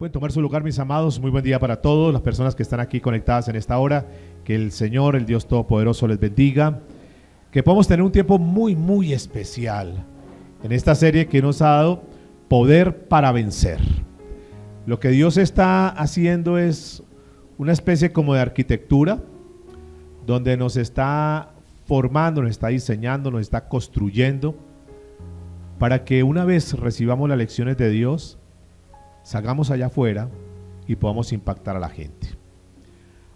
Pueden tomar su lugar, mis amados. Muy buen día para todos, las personas que están aquí conectadas en esta hora. Que el Señor, el Dios Todopoderoso, les bendiga. Que podamos tener un tiempo muy especial en esta serie que nos ha dado Poder para Vencer. Lo que Dios está haciendo es una especie como de arquitectura, donde nos está formando, nos está diseñando, nos está construyendo, para que una vez recibamos las lecciones de Dios, salgamos allá afuera y podamos impactar a la gente.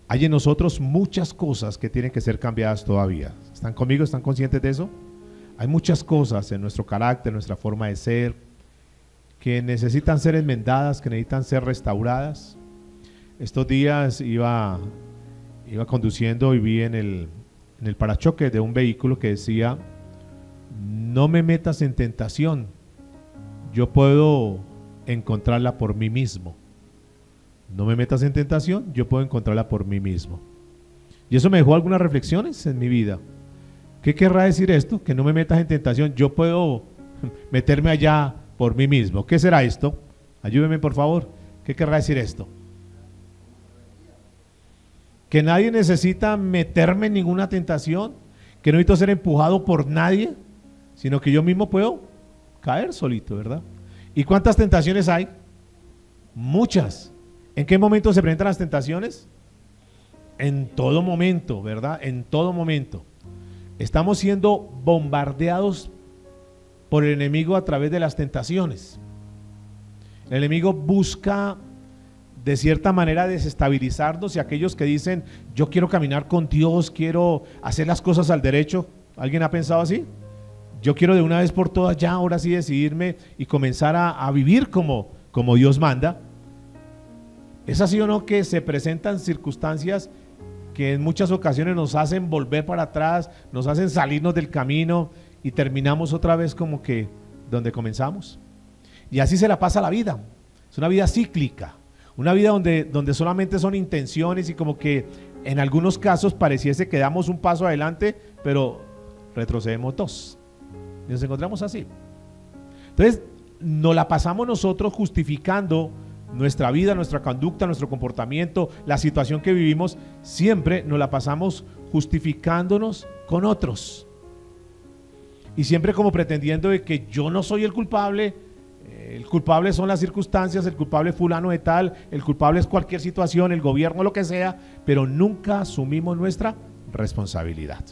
Hay en nosotros muchas cosas que tienen que ser cambiadas todavía. ¿Están conmigo? ¿Están conscientes de eso? Hay muchas cosas en nuestro carácter, nuestra forma de ser, que necesitan ser enmendadas, que necesitan ser restauradas. Estos días iba conduciendo y vi en el parachoque de un vehículo que decía: no me metas en tentación, yo puedo encontrarla por mí mismo. No me metas en tentación, yo puedo encontrarla por mí mismo. Y eso me dejó algunas reflexiones en mi vida. ¿Qué querrá decir esto? Que no me metas en tentación, yo puedo meterme allá por mí mismo. ¿Qué será esto? Ayúdeme, por favor. ¿Qué querrá decir esto? Que nadie necesita meterme en ninguna tentación, que no necesito ser empujado por nadie, sino que yo mismo puedo caer solito, ¿verdad? ¿Y cuántas tentaciones hay? Muchas. ¿En qué momento se presentan las tentaciones? En todo momento, ¿verdad? En todo momento. Estamos siendo bombardeados por el enemigo a través de las tentaciones. El enemigo busca de cierta manera desestabilizarnos, y aquellos que dicen: yo quiero caminar con Dios, quiero hacer las cosas al derecho. ¿Alguien ha pensado así? Yo quiero de una vez por todas ya, ahora sí, decidirme y comenzar a vivir como Dios manda. ¿Es así o no que se presentan circunstancias que en muchas ocasiones nos hacen volver para atrás, nos hacen salirnos del camino y terminamos otra vez como que donde comenzamos? Y así se la pasa la vida. Es una vida cíclica, una vida donde solamente son intenciones, y como que en algunos casos pareciese que damos un paso adelante, pero retrocedemos dos. Y nos encontramos así. Entonces nos la pasamos nosotros justificando nuestra vida, nuestra conducta, nuestro comportamiento, la situación que vivimos. Siempre nos la pasamos justificándonos con otros, y siempre como pretendiendo de que yo no soy el culpable son las circunstancias, el culpable es fulano de tal, el culpable es cualquier situación, el gobierno, lo que sea, pero nunca asumimos nuestra responsabilidad.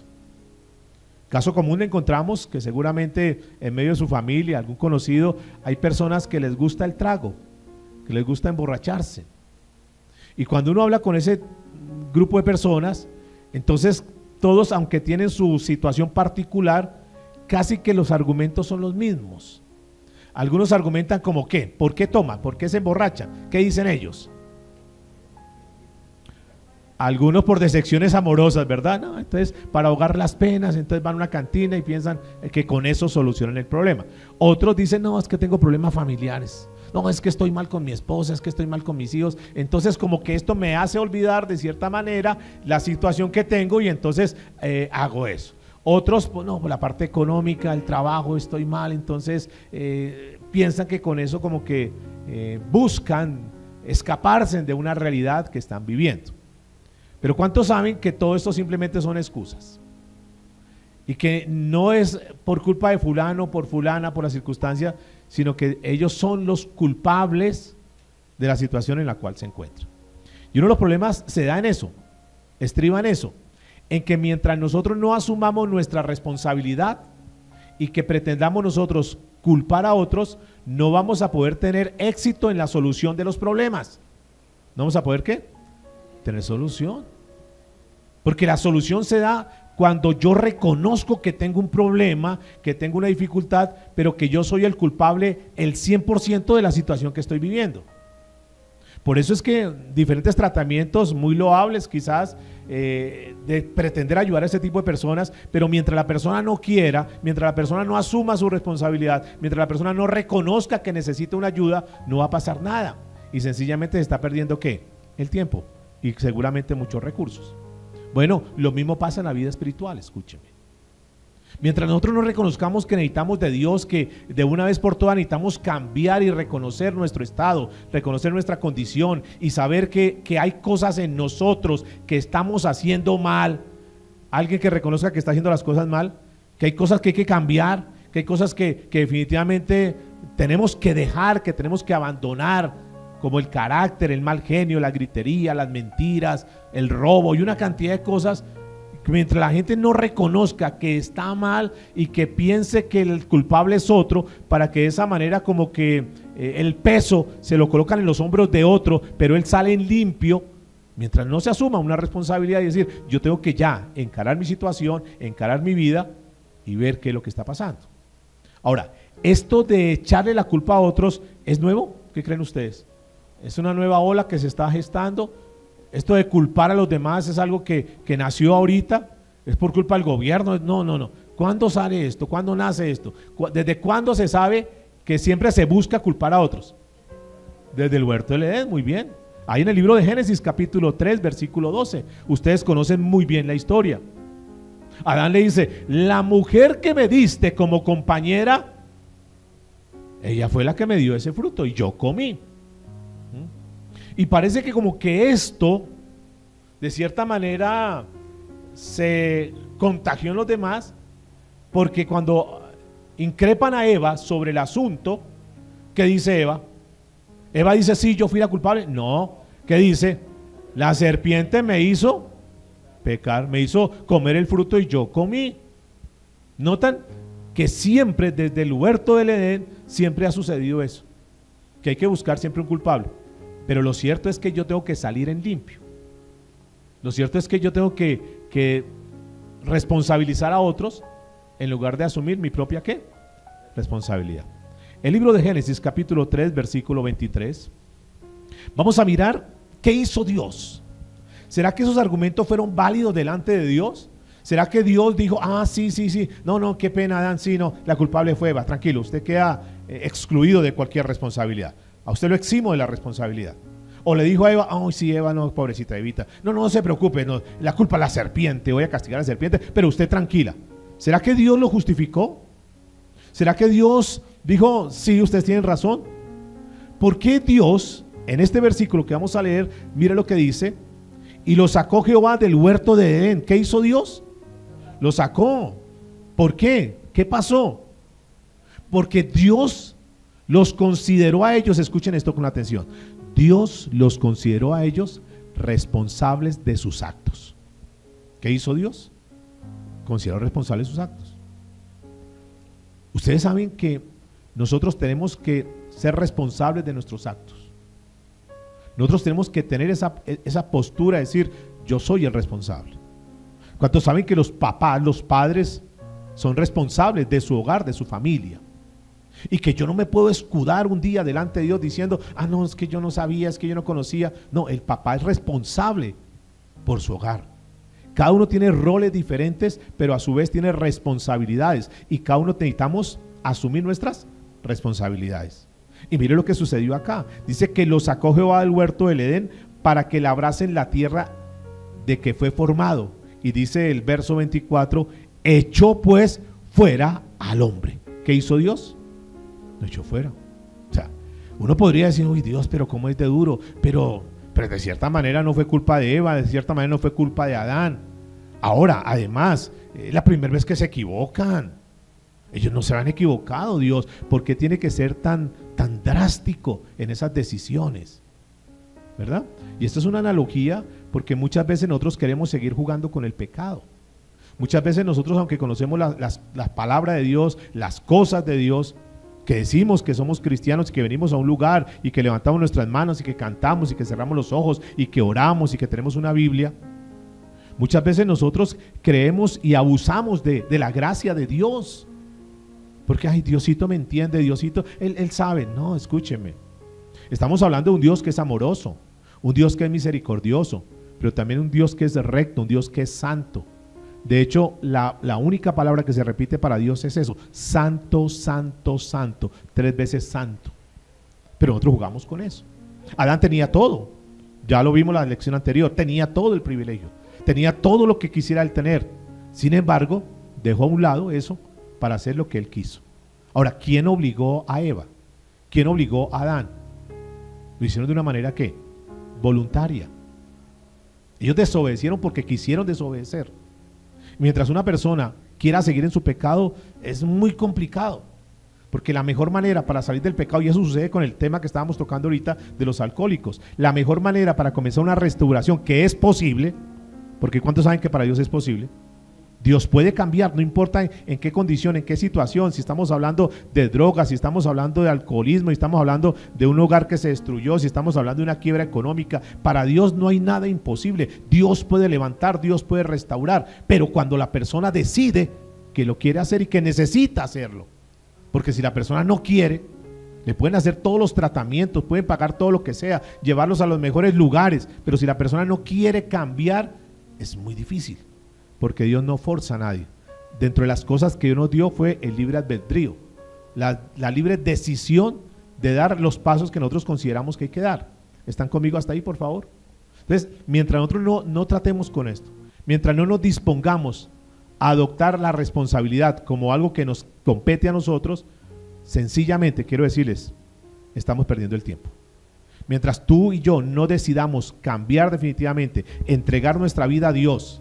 Caso común encontramos que seguramente en medio de su familia, algún conocido, hay personas que les gusta el trago, que les gusta emborracharse. Y cuando uno habla con ese grupo de personas, entonces todos, aunque tienen su situación particular, casi que los argumentos son los mismos. Algunos argumentan como ¿qué? ¿Por qué toman? ¿Por qué se emborrachan? ¿Qué dicen ellos? Algunos por decepciones amorosas, ¿verdad? No, entonces para ahogar las penas, entonces van a una cantina y piensan que con eso solucionan el problema. Otros dicen: no, es que tengo problemas familiares, no, es que estoy mal con mi esposa, es que estoy mal con mis hijos, entonces como que esto me hace olvidar de cierta manera la situación que tengo, y entonces hago eso. Otros, pues no, por la parte económica, el trabajo, estoy mal, entonces piensan que con eso como que buscan escaparse de una realidad que están viviendo. Pero ¿cuántos saben que todo esto simplemente son excusas? Y que no es por culpa de fulano, por fulana, por la circunstancia, sino que ellos son los culpables de la situación en la cual se encuentran. Y uno de los problemas se da en eso, estriba en eso, en que mientras nosotros no asumamos nuestra responsabilidad y que pretendamos nosotros culpar a otros, no vamos a poder tener éxito en la solución de los problemas. ¿No vamos a poder qué? Tener solución. Porque la solución se da cuando yo reconozco que tengo un problema, que tengo una dificultad, pero que yo soy el culpable el 100% de la situación que estoy viviendo. Por eso es que diferentes tratamientos muy loables quizás de pretender ayudar a ese tipo de personas, pero mientras la persona no quiera, mientras la persona no asuma su responsabilidad, mientras la persona no reconozca que necesita una ayuda, no va a pasar nada, y sencillamente se está perdiendo ¿qué? El tiempo, y seguramente muchos recursos. Bueno, lo mismo pasa en la vida espiritual, escúcheme. Mientras nosotros no reconozcamos que necesitamos de Dios, que de una vez por todas necesitamos cambiar y reconocer nuestro estado, reconocer nuestra condición y saber que hay cosas en nosotros que estamos haciendo mal. Alguien que reconozca que está haciendo las cosas mal, que hay cosas que hay que cambiar, que hay cosas que definitivamente tenemos que dejar, que tenemos que abandonar, como el carácter, el mal genio, la gritería, las mentiras, el robo y una cantidad de cosas. Mientras la gente no reconozca que está mal y que piense que el culpable es otro, para que de esa manera como que el peso se lo colocan en los hombros de otro, pero él sale en limpio, mientras no se asuma una responsabilidad y decir, yo tengo que ya encarar mi situación, encarar mi vida y ver qué es lo que está pasando. Ahora, esto de echarle la culpa a otros, ¿es nuevo? ¿Qué creen ustedes? ¿Es una nueva ola que se está gestando? Esto de culpar a los demás es algo que nació ahorita, es por culpa del gobierno. No. ¿Cuándo sale esto? ¿Cuándo nace esto? ¿Desde cuándo se sabe que siempre se busca culpar a otros? Desde el huerto del Edén, muy bien. Ahí en el libro de Génesis capítulo 3 versículo 12, ustedes conocen muy bien la historia. Adán le dice, la mujer que me diste como compañera, ella fue la que me dio ese fruto y yo comí. Y parece que como que esto, de cierta manera, se contagió en los demás, porque cuando increpan a Eva sobre el asunto, ¿qué dice Eva? Eva dice, sí, yo fui la culpable. No, ¿qué dice? La serpiente me hizo pecar, me hizo comer el fruto y yo comí. ¿Notan? Que siempre, desde el huerto del Edén, siempre ha sucedido eso, que hay que buscar siempre un culpable. Pero lo cierto es que yo tengo que salir en limpio. Lo cierto es que yo tengo que responsabilizar a otros en lugar de asumir mi propia ¿qué? Responsabilidad. El libro de Génesis capítulo 3 versículo 23. Vamos a mirar qué hizo Dios. ¿Será que esos argumentos fueron válidos delante de Dios? ¿Será que Dios dijo, sí, no, qué pena Adán, sí, no, la culpable fue Eva, tranquilo, usted queda excluido de cualquier responsabilidad? A usted lo eximo de la responsabilidad. O le dijo a Eva, sí, Eva, no, pobrecita Evita, no se preocupe, no, la culpa es la serpiente, voy a castigar a la serpiente, pero usted tranquila. ¿Será que Dios lo justificó? ¿Será que Dios dijo, sí, ustedes tienen razón? ¿Por qué Dios, en este versículo que vamos a leer, mire lo que dice, y lo sacó Jehová del huerto de Edén? ¿Qué hizo Dios? Lo sacó. ¿Por qué? ¿Qué pasó? Porque Dios los consideró a ellos, escuchen esto con atención, Dios los consideró a ellos responsables de sus actos. ¿Qué hizo Dios? Consideró responsables de sus actos. Ustedes saben que nosotros tenemos que ser responsables de nuestros actos. Nosotros tenemos que tener esa postura de decir, yo soy el responsable. ¿Cuántos saben que los papás, los padres son responsables de su hogar, de su familia? Y que yo no me puedo escudar un día delante de Dios diciendo, no, es que yo no sabía, es que yo no conocía. No, el papá es responsable por su hogar. Cada uno tiene roles diferentes, pero a su vez tiene responsabilidades. Y cada uno necesitamos asumir nuestras responsabilidades. Y mire lo que sucedió acá. Dice que lo sacó Jehová del huerto del Edén para que labrasen la tierra de que fue formado. Y dice el verso 24, echó pues fuera al hombre. ¿Qué hizo Dios? Lo echó fuera. O sea, uno podría decir, uy Dios, pero cómo es de duro, pero de cierta manera no fue culpa de Eva, de cierta manera no fue culpa de Adán. Ahora, además, es la primera vez que se equivocan. Ellos no se han equivocado, Dios. ¿Por qué tiene que ser tan drástico en esas decisiones? ¿Verdad? Y esto es una analogía porque muchas veces nosotros queremos seguir jugando con el pecado. Muchas veces nosotros, aunque conocemos la palabra de Dios, las cosas de Dios, que decimos que somos cristianos y que venimos a un lugar y que levantamos nuestras manos y que cantamos y que cerramos los ojos y que oramos y que tenemos una Biblia, muchas veces nosotros creemos y abusamos de la gracia de Dios, porque Diosito me entiende, Diosito, él sabe. No, escúcheme, estamos hablando de un Dios que es amoroso, un Dios que es misericordioso, pero también un Dios que es recto, un Dios que es santo. De hecho, la única palabra que se repite para Dios es eso: santo, santo, santo, 3 veces santo. Pero nosotros jugamos con eso. Adán tenía todo, ya lo vimos en la lección anterior, tenía todo el privilegio, tenía todo lo que quisiera él tener. Sin embargo, dejó a un lado eso para hacer lo que él quiso. Ahora, ¿quién obligó a Eva? ¿Quién obligó a Adán? Lo hicieron de una manera ¿qué? Voluntaria. Ellos desobedecieron porque quisieron desobedecer. Mientras una persona quiera seguir en su pecado, es muy complicado. Porque la mejor manera para salir del pecado, y eso sucede con el tema que estábamos tocando ahorita de los alcohólicos, la mejor manera para comenzar una restauración, que es posible, porque ¿cuántos saben que para Dios es posible? Dios puede cambiar, no importa en qué condición, en qué situación, si estamos hablando de drogas, si estamos hablando de alcoholismo, si estamos hablando de un hogar que se destruyó, si estamos hablando de una quiebra económica, para Dios no hay nada imposible. Dios puede levantar, Dios puede restaurar, pero cuando la persona decide que lo quiere hacer y que necesita hacerlo, porque si la persona no quiere, le pueden hacer todos los tratamientos, pueden pagar todo lo que sea, llevarlos a los mejores lugares, pero si la persona no quiere cambiar, es muy difícil. Porque Dios no forza a nadie. Dentro de las cosas que Dios nos dio fue el libre albedrío, la libre decisión de dar los pasos que nosotros consideramos que hay que dar. ¿Están conmigo hasta ahí, por favor? Entonces, mientras nosotros no tratemos con esto, mientras no nos dispongamos a adoptar la responsabilidad como algo que nos compete a nosotros, sencillamente quiero decirles, estamos perdiendo el tiempo. Mientras tú y yo no decidamos cambiar definitivamente, entregar nuestra vida a Dios,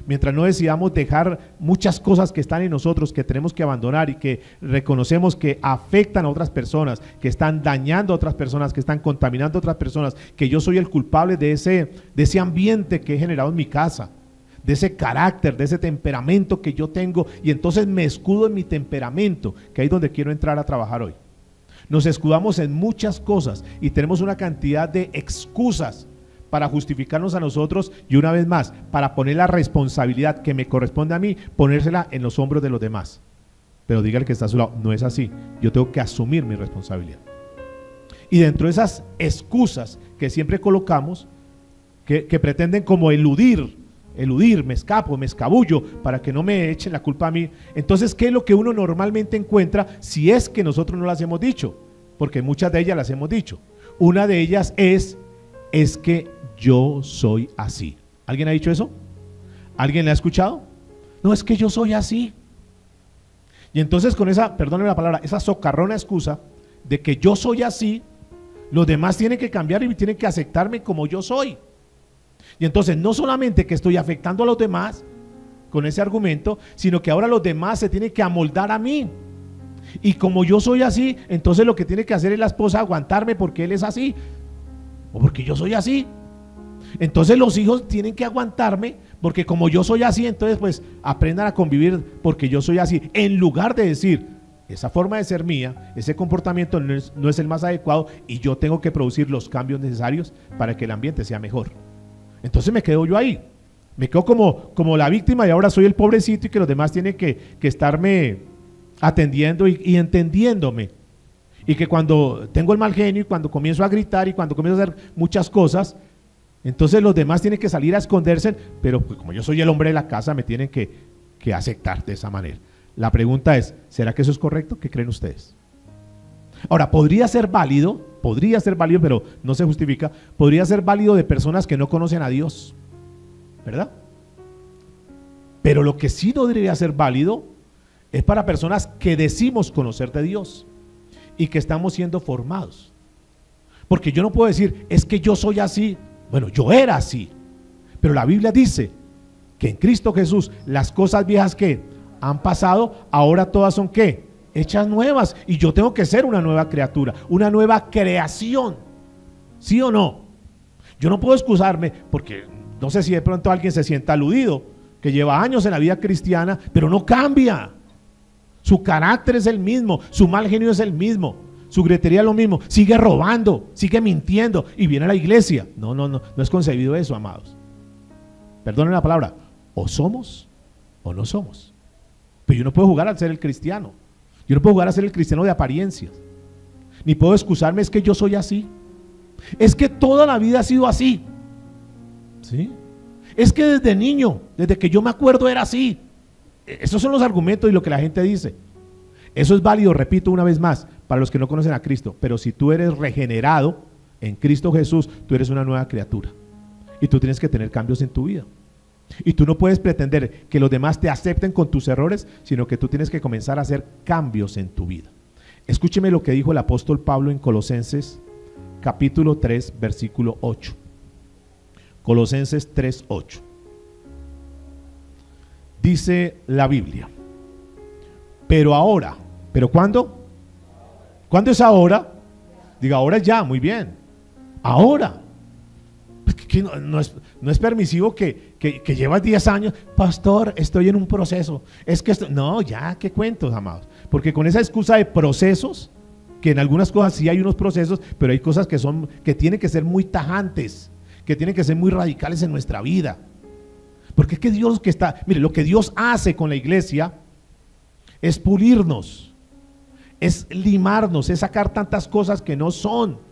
mientras no decidamos dejar muchas cosas que están en nosotros, que tenemos que abandonar y que reconocemos que afectan a otras personas, que están dañando a otras personas, que están contaminando a otras personas, que yo soy el culpable de ese ambiente que he generado en mi casa, de ese carácter, de ese temperamento que yo tengo, y entonces me escudo en mi temperamento, que ahí es donde quiero entrar a trabajar hoy. Nos escudamos en muchas cosas y tenemos una cantidad de excusas para justificarnos a nosotros, y una vez más, para poner la responsabilidad que me corresponde a mí, ponérsela en los hombros de los demás. Pero dígale que está a su lado, no es así, yo tengo que asumir mi responsabilidad. Y dentro de esas excusas que siempre colocamos, que pretenden como eludir, me escapo, me escabullo, para que no me echen la culpa a mí, entonces, ¿qué es lo que uno normalmente encuentra si es que nosotros no las hemos dicho? Porque muchas de ellas las hemos dicho. Una de ellas es que yo soy así. ¿Alguien ha dicho eso? ¿Alguien le ha escuchado? No, es que yo soy así. Y entonces con esa, perdónenme la palabra, esa socarrona excusa de que yo soy así, los demás tienen que cambiar y tienen que aceptarme como yo soy. Y entonces no solamente que estoy afectando a los demás con ese argumento, sino que ahora los demás se tienen que amoldar a mí. Y como yo soy así, entonces lo que tiene que hacer es la esposa aguantarme porque él es así, o porque yo soy así. Entonces los hijos tienen que aguantarme porque como yo soy así, entonces pues aprendan a convivir porque yo soy así, en lugar de decir, esa forma de ser mía, ese comportamiento no es el más adecuado y yo tengo que producir los cambios necesarios para que el ambiente sea mejor. Entonces me quedo yo ahí, me quedo como la víctima y ahora soy el pobrecito y que los demás tienen que estarme atendiendo y entendiéndome. Y que cuando tengo el mal genio y cuando comienzo a gritar y cuando comienzo a hacer muchas cosas, entonces los demás tienen que salir a esconderse, pero pues como yo soy el hombre de la casa, me tienen que aceptar de esa manera. La pregunta es, ¿será que eso es correcto? ¿Qué creen ustedes? Ahora, podría ser válido, pero no se justifica, podría ser válido de personas que no conocen a Dios, ¿verdad? Pero lo que sí no debería ser válido es para personas que decimos conocer de Dios y que estamos siendo formados. Porque yo no puedo decir, es que yo soy así. Bueno, yo era así, pero la Biblia dice que en Cristo Jesús las cosas viejas que han pasado, ahora todas son ¿qué? Hechas nuevas, y yo tengo que ser una nueva criatura, una nueva creación, ¿sí o no? Yo no puedo excusarme porque no sé si de pronto alguien se sienta aludido, que lleva años en la vida cristiana, pero no cambia. Su carácter es el mismo, su mal genio es el mismo, su gretería es lo mismo, sigue robando, sigue mintiendo y viene a la iglesia. No es concebido eso, amados. Perdonen la palabra, o somos o no somos. Pero yo no puedo jugar al ser el cristiano, yo no puedo jugar a ser el cristiano de apariencias, ni puedo excusarme, es que yo soy así, es que toda la vida ha sido así, ¿sí? Es que desde niño, desde que yo me acuerdo era así. Esos son los argumentos y lo que la gente dice. Eso es válido, repito una vez más, para los que no conocen a Cristo, pero si tú eres regenerado en Cristo Jesús, tú eres una nueva criatura y tú tienes que tener cambios en tu vida. Y tú no puedes pretender que los demás te acepten con tus errores, sino que tú tienes que comenzar a hacer cambios en tu vida. Escúcheme lo que dijo el apóstol Pablo en Colosenses capítulo 3, versículo 8. Colosenses 3, 8. Dice la Biblia: pero ahora, ¿pero cuándo? ¿Cuándo es ahora? Diga, ahora ya, muy bien. Ahora. Que no es permisivo que llevas 10 años, pastor, estoy en un proceso. Es que no, ya, qué cuentos, amados. Porque con esa excusa de procesos, que en algunas cosas sí hay unos procesos, pero hay cosas que tienen que ser muy tajantes, que tienen que ser muy radicales en nuestra vida. Porque es que Dios mire, lo que Dios hace con la iglesia es pulirnos, es limarnos, es sacar tantas cosas que no son,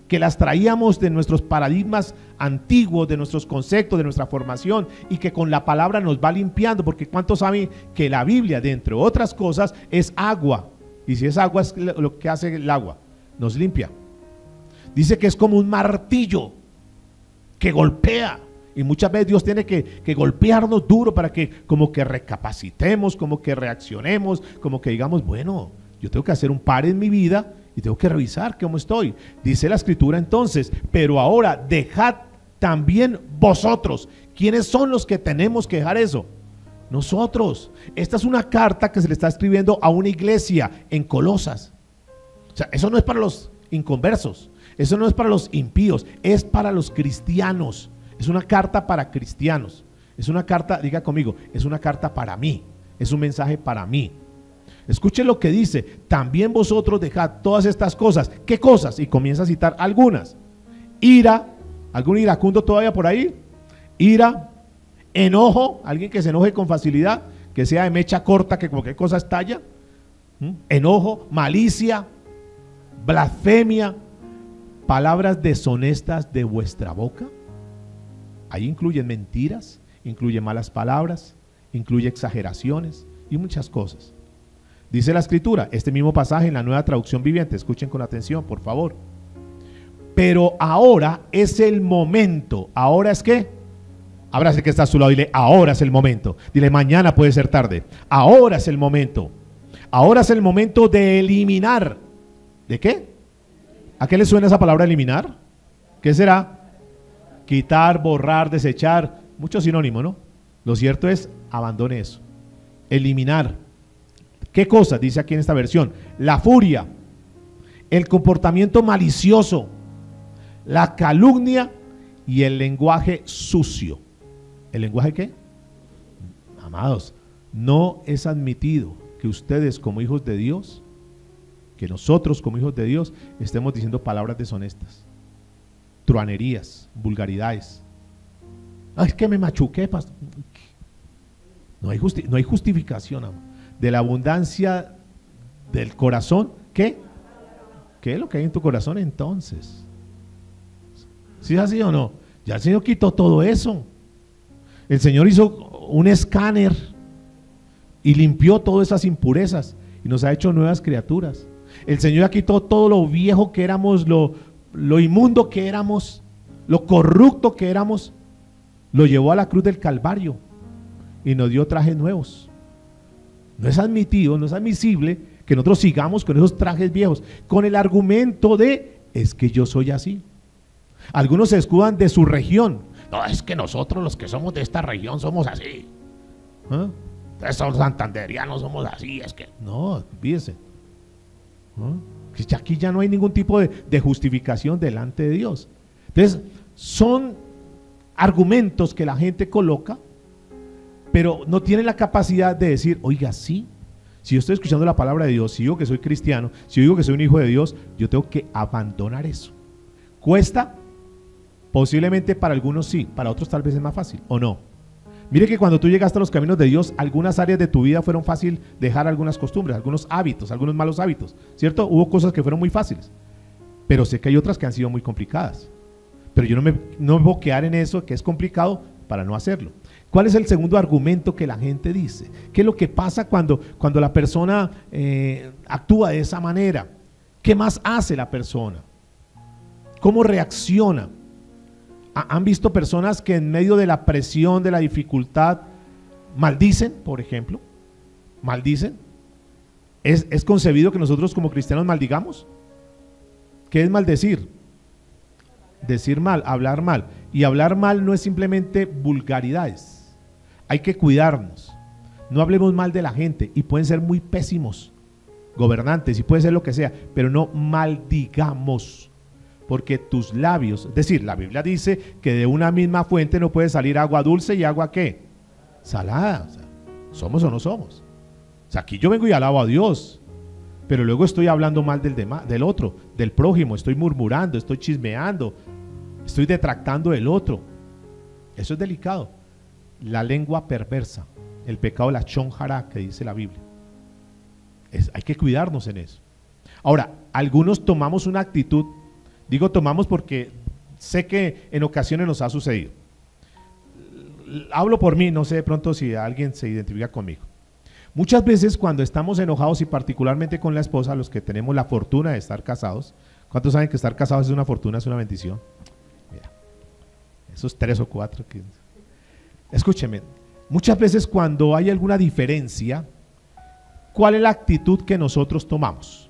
que las traíamos de nuestros paradigmas antiguos, de nuestros conceptos, de nuestra formación, y que con la palabra nos va limpiando. Porque ¿cuántos saben que la Biblia, de entre otras cosas, es agua? Y si es agua, es lo que hace el agua, nos limpia. Dice que es como un martillo que golpea, y muchas veces Dios tiene que golpearnos duro para que como que recapacitemos, como que reaccionemos, como que digamos, bueno, yo tengo que hacer un par en mi vida y tengo que revisar cómo estoy. Dice la escritura entonces: pero ahora dejad también vosotros. ¿Quiénes son los que tenemos que dejar eso? Nosotros. Esta es una carta que se le está escribiendo a una iglesia en Colosas. O sea, eso no es para los inconversos, eso no es para los impíos, es para los cristianos. Es una carta para cristianos. Es una carta, diga conmigo, es una carta para mí. Es un mensaje para mí. Escuche lo que dice: también vosotros dejad todas estas cosas. ¿Qué cosas? Y comienza a citar algunas. Ira, ¿algún iracundo todavía por ahí? Ira, enojo, alguien que se enoje con facilidad, que sea de mecha corta, que cualquier cosa estalla. Enojo, malicia, blasfemia, palabras deshonestas de vuestra boca. Ahí incluyen mentiras, incluye malas palabras, incluye exageraciones y muchas cosas. Dice la escritura, este mismo pasaje en la Nueva Traducción Viviente, escuchen con atención, por favor. Pero ahora es el momento. ¿Ahora es qué? Abrace que está a su lado, dile, ahora es el momento. Dile, mañana puede ser tarde. Ahora es el momento. Ahora es el momento de eliminar. ¿De qué? ¿A qué le suena esa palabra eliminar? ¿Qué será? Quitar, borrar, desechar, mucho sinónimo, ¿no? Lo cierto es, abandone eso. Eliminar. ¿Qué cosa? Dice aquí en esta versión: la furia, el comportamiento malicioso, la calumnia y el lenguaje sucio. ¿El lenguaje qué? Amados, no es admitido que ustedes como hijos de Dios, que nosotros como hijos de Dios estemos diciendo palabras deshonestas, truanerías, vulgaridades. Ay, es que me machuqué, pastor. No hay justificación, amor. De la abundancia del corazón, ¿qué? ¿Qué es lo que hay en tu corazón entonces? ¿Sí es así o no? Ya el Señor quitó todo eso. El Señor hizo un escáner y limpió todas esas impurezas y nos ha hecho nuevas criaturas. El Señor ya quitó todo lo viejo que éramos, lo inmundo que éramos, lo corrupto que éramos. Lo llevó a la cruz del Calvario y nos dio trajes nuevos. No es admitido, no es admisible que nosotros sigamos con esos trajes viejos, con el argumento de, es que yo soy así. Algunos se escudan de su región. No, es que nosotros los que somos de esta región somos así. Esos santanderianos somos así, es que... No, fíjense. Que aquí ya no hay ningún tipo de justificación delante de Dios. Entonces, son argumentos que la gente coloca, pero no tienen la capacidad de decir, oiga, sí, si yo estoy escuchando la palabra de Dios, si digo que soy cristiano, si digo que soy un hijo de Dios, yo tengo que abandonar eso. ¿Cuesta? Posiblemente para algunos sí, para otros tal vez es más fácil, ¿o no? Mire que cuando tú llegaste a los caminos de Dios, algunas áreas de tu vida fueron fácil dejar algunas costumbres, algunos hábitos, algunos malos hábitos, ¿cierto? Hubo cosas que fueron muy fáciles, pero sé que hay otras que han sido muy complicadas. Pero yo no me puedo quedar en eso que es complicado para no hacerlo. ¿Cuál es el segundo argumento que la gente dice? ¿Qué es lo que pasa cuando la persona actúa de esa manera? ¿Qué más hace la persona? ¿Cómo reacciona? ¿Han visto personas que en medio de la presión, de la dificultad, maldicen, por ejemplo? ¿Maldicen? ¿Es concebido que nosotros como cristianos maldigamos? ¿Qué es maldecir? Decir mal, hablar mal. Y hablar mal no es simplemente vulgaridades. Hay que cuidarnos. No hablemos mal de la gente, y pueden ser muy pésimos gobernantes y puede ser lo que sea, pero no maldigamos, porque tus labios, es decir, la Biblia dice que de una misma fuente no puede salir agua dulce y agua ¿qué? Salada. O sea, ¿somos o no somos? O sea, aquí yo vengo y alabo a Dios, pero luego estoy hablando mal del otro, del prójimo, estoy murmurando, estoy chismeando, estoy detractando del otro. Eso es delicado. La lengua perversa, el pecado de la chonjara que dice la Biblia. Hay que cuidarnos en eso. Ahora, algunos tomamos una actitud, digo tomamos porque sé que en ocasiones nos ha sucedido. Hablo por mí, no sé de pronto si alguien se identifica conmigo. Muchas veces cuando estamos enojados y particularmente con la esposa, los que tenemos la fortuna de estar casados, ¿cuántos saben que estar casados es una fortuna, es una bendición? Mira, esos 3 o 4 que... Escúcheme, muchas veces cuando hay alguna diferencia, ¿cuál es la actitud que nosotros tomamos?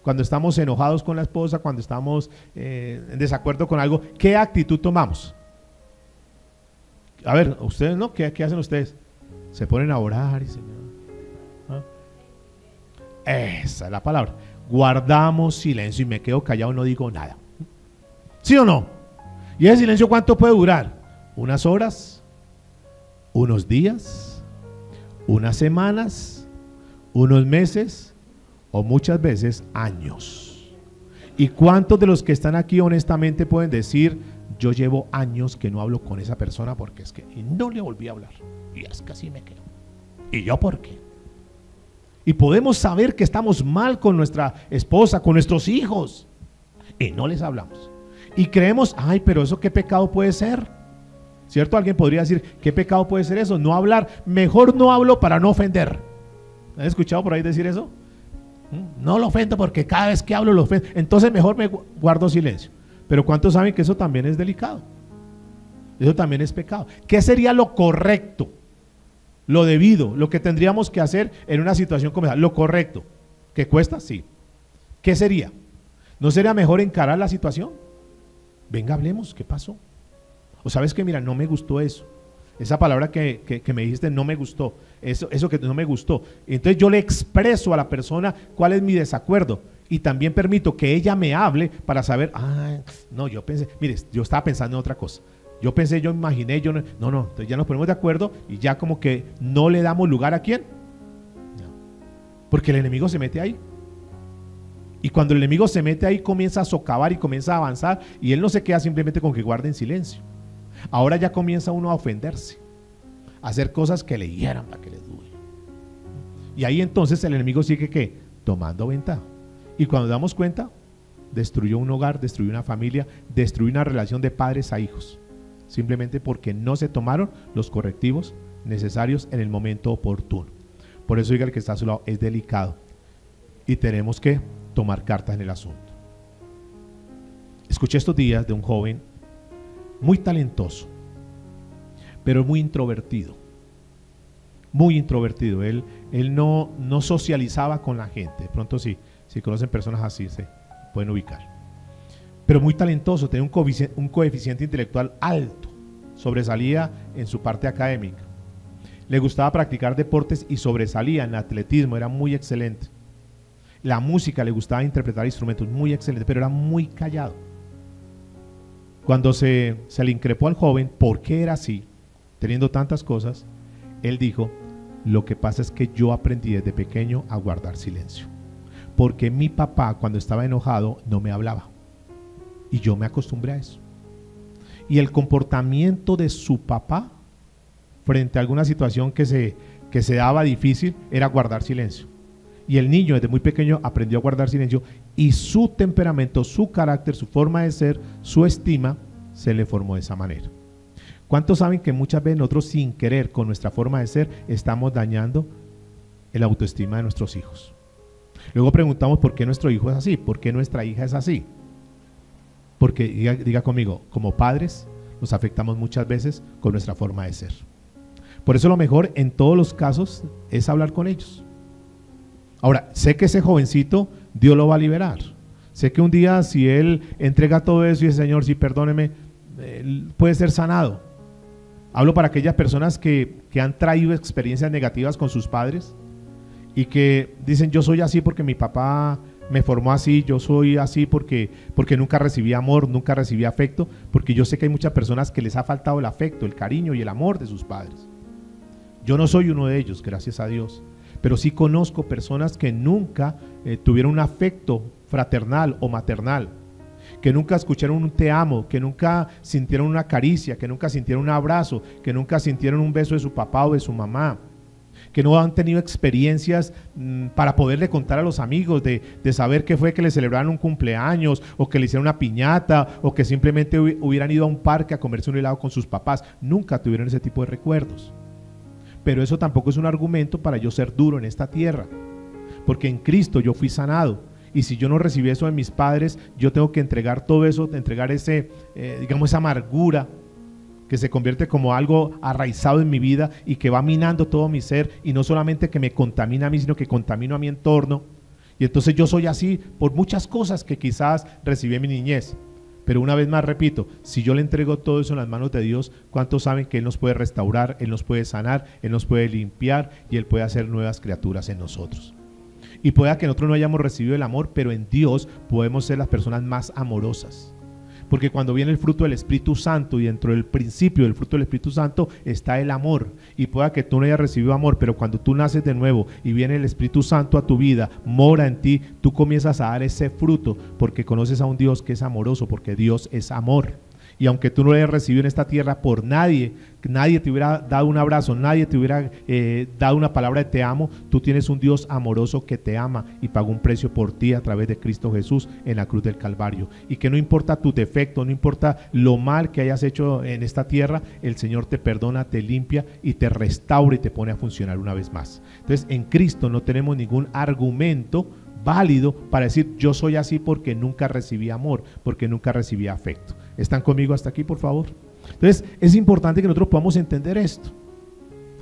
Cuando estamos enojados con la esposa, cuando estamos en desacuerdo con algo, ¿qué actitud tomamos? A ver, ustedes no, ¿qué hacen ustedes? Se ponen a orar y Señor. ¿Ah? Esa es la palabra. Guardamos silencio y me quedo callado, no digo nada. ¿Sí o no? ¿Y ese silencio cuánto puede durar? ¿Unas horas? ¿Unos días? ¿Unas semanas? ¿Unos meses? O muchas veces años. ¿Y cuántos de los que están aquí honestamente pueden decir, yo llevo años que no hablo con esa persona porque es que y no le volví a hablar? Y es que así me quedo. ¿Y yo por qué? Y podemos saber que estamos mal con nuestra esposa, con nuestros hijos, y no les hablamos. Y creemos, ay, pero eso qué pecado puede ser. ¿Cierto? Alguien podría decir, ¿qué pecado puede ser eso? No hablar. Mejor no hablo para no ofender. ¿Han escuchado por ahí decir eso? No lo ofendo porque cada vez que hablo lo ofendo. Entonces mejor me guardo silencio. Pero ¿cuántos saben que eso también es delicado? Eso también es pecado. ¿Qué sería lo correcto? Lo debido, lo que tendríamos que hacer en una situación como esa. Lo correcto. ¿Qué cuesta? Sí. ¿Qué sería? ¿No sería mejor encarar la situación? Venga, hablemos, ¿qué pasó? O sabes que mira, no me gustó eso. Esa palabra que me dijiste no me gustó. Eso que no me gustó. Entonces yo le expreso a la persona cuál es mi desacuerdo. Y también permito que ella me hable para saber, no, yo pensé, mire, yo estaba pensando en otra cosa. Yo pensé, yo imaginé, yo no, entonces ya nos ponemos de acuerdo y ya como que no le damos lugar a quién. No. Porque el enemigo se mete ahí. Y cuando el enemigo se mete ahí comienza a socavar y comienza a avanzar y él no se queda simplemente con que guarde en silencio. Ahora ya comienza uno a ofenderse, a hacer cosas que le hieran para que le duele. Y ahí entonces el enemigo sigue ¿qué? Tomando ventaja. Y cuando damos cuenta, destruyó un hogar, destruyó una familia, destruyó una relación de padres a hijos. Simplemente porque no se tomaron los correctivos necesarios en el momento oportuno. Por eso diga el que está a su lado, es delicado. Y tenemos que tomar cartas en el asunto. Escuché estos días de un joven muy talentoso, pero muy introvertido. Muy introvertido. Él no socializaba con la gente. De pronto sí, si conocen personas así se pueden ubicar. Pero muy talentoso, tenía un coeficiente intelectual alto, sobresalía en su parte académica. Le gustaba practicar deportes y sobresalía en atletismo, era muy excelente. La música, le gustaba interpretar instrumentos, muy excelente, pero era muy callado. Cuando se le increpó al joven por qué era así, teniendo tantas cosas, él dijo, lo que pasa es que yo aprendí desde pequeño a guardar silencio. Porque mi papá cuando estaba enojado no me hablaba. Y yo me acostumbré a eso. Y el comportamiento de su papá frente a alguna situación que se daba difícil era guardar silencio. Y el niño desde muy pequeño aprendió a guardar silencio y su temperamento, su carácter, su forma de ser, su estima se le formó de esa manera. ¿Cuántos saben que muchas veces nosotros sin querer con nuestra forma de ser estamos dañando el autoestima de nuestros hijos? Luego preguntamos por qué nuestro hijo es así, por qué nuestra hija es así. Porque diga conmigo, como padres nos afectamos muchas veces con nuestra forma de ser. Por eso lo mejor en todos los casos es hablar con ellos. Ahora, sé que ese jovencito Dios lo va a liberar. Sé que un día si él entrega todo eso y dice, Señor, sí, perdóneme, él puede ser sanado. Hablo para aquellas personas que han traído experiencias negativas con sus padres y que dicen, yo soy así porque mi papá me formó así, yo soy así porque nunca recibí amor, nunca recibí afecto, porque yo sé que hay muchas personas que les ha faltado el afecto, el cariño y el amor de sus padres. Yo no soy uno de ellos, gracias a Dios, pero sí conozco personas que nunca tuvieron un afecto fraternal o maternal, que nunca escucharon un te amo, que nunca sintieron una caricia, que nunca sintieron un abrazo, que nunca sintieron un beso de su papá o de su mamá, que no han tenido experiencias para poderle contar a los amigos de saber qué fue que le celebraron un cumpleaños o que le hicieron una piñata o que simplemente hubieran ido a un parque a comerse un helado con sus papás. Nunca tuvieron ese tipo de recuerdos. Pero eso tampoco es un argumento para yo ser duro en esta tierra, porque en Cristo yo fui sanado. Y si yo no recibí eso de mis padres, yo tengo que entregar todo eso, entregar ese, esa amargura que se convierte como algo arraizado en mi vida y que va minando todo mi ser, y no solamente que me contamina a mí, sino que contamino a mi entorno. Y entonces yo soy así por muchas cosas que quizás recibí en mi niñez. Pero una vez más repito, si yo le entrego todo eso en las manos de Dios, ¿cuántos saben que Él nos puede restaurar, Él nos puede sanar, Él nos puede limpiar y Él puede hacer nuevas criaturas en nosotros? Y pueda que nosotros no hayamos recibido el amor, pero en Dios podemos ser las personas más amorosas. Porque cuando viene el fruto del Espíritu Santo y dentro del principio del fruto del Espíritu Santo está el amor. Y pueda que tú no hayas recibido amor, pero cuando tú naces de nuevo y viene el Espíritu Santo a tu vida, mora en ti, tú comienzas a dar ese fruto porque conoces a un Dios que es amoroso, porque Dios es amor. Y aunque tú no lo hayas recibido en esta tierra por nadie te hubiera dado un abrazo, nadie te hubiera dado una palabra de te amo, tú tienes un Dios amoroso que te ama y pagó un precio por ti a través de Cristo Jesús en la cruz del Calvario. Y que no importa tu defecto, no importa lo mal que hayas hecho en esta tierra, el Señor te perdona, te limpia y te restaura y te pone a funcionar una vez más. Entonces en Cristo no tenemos ningún argumento válido para decir yo soy así porque nunca recibí amor, porque nunca recibí afecto. ¿Están conmigo hasta aquí, por favor? Entonces es importante que nosotros podamos entender esto.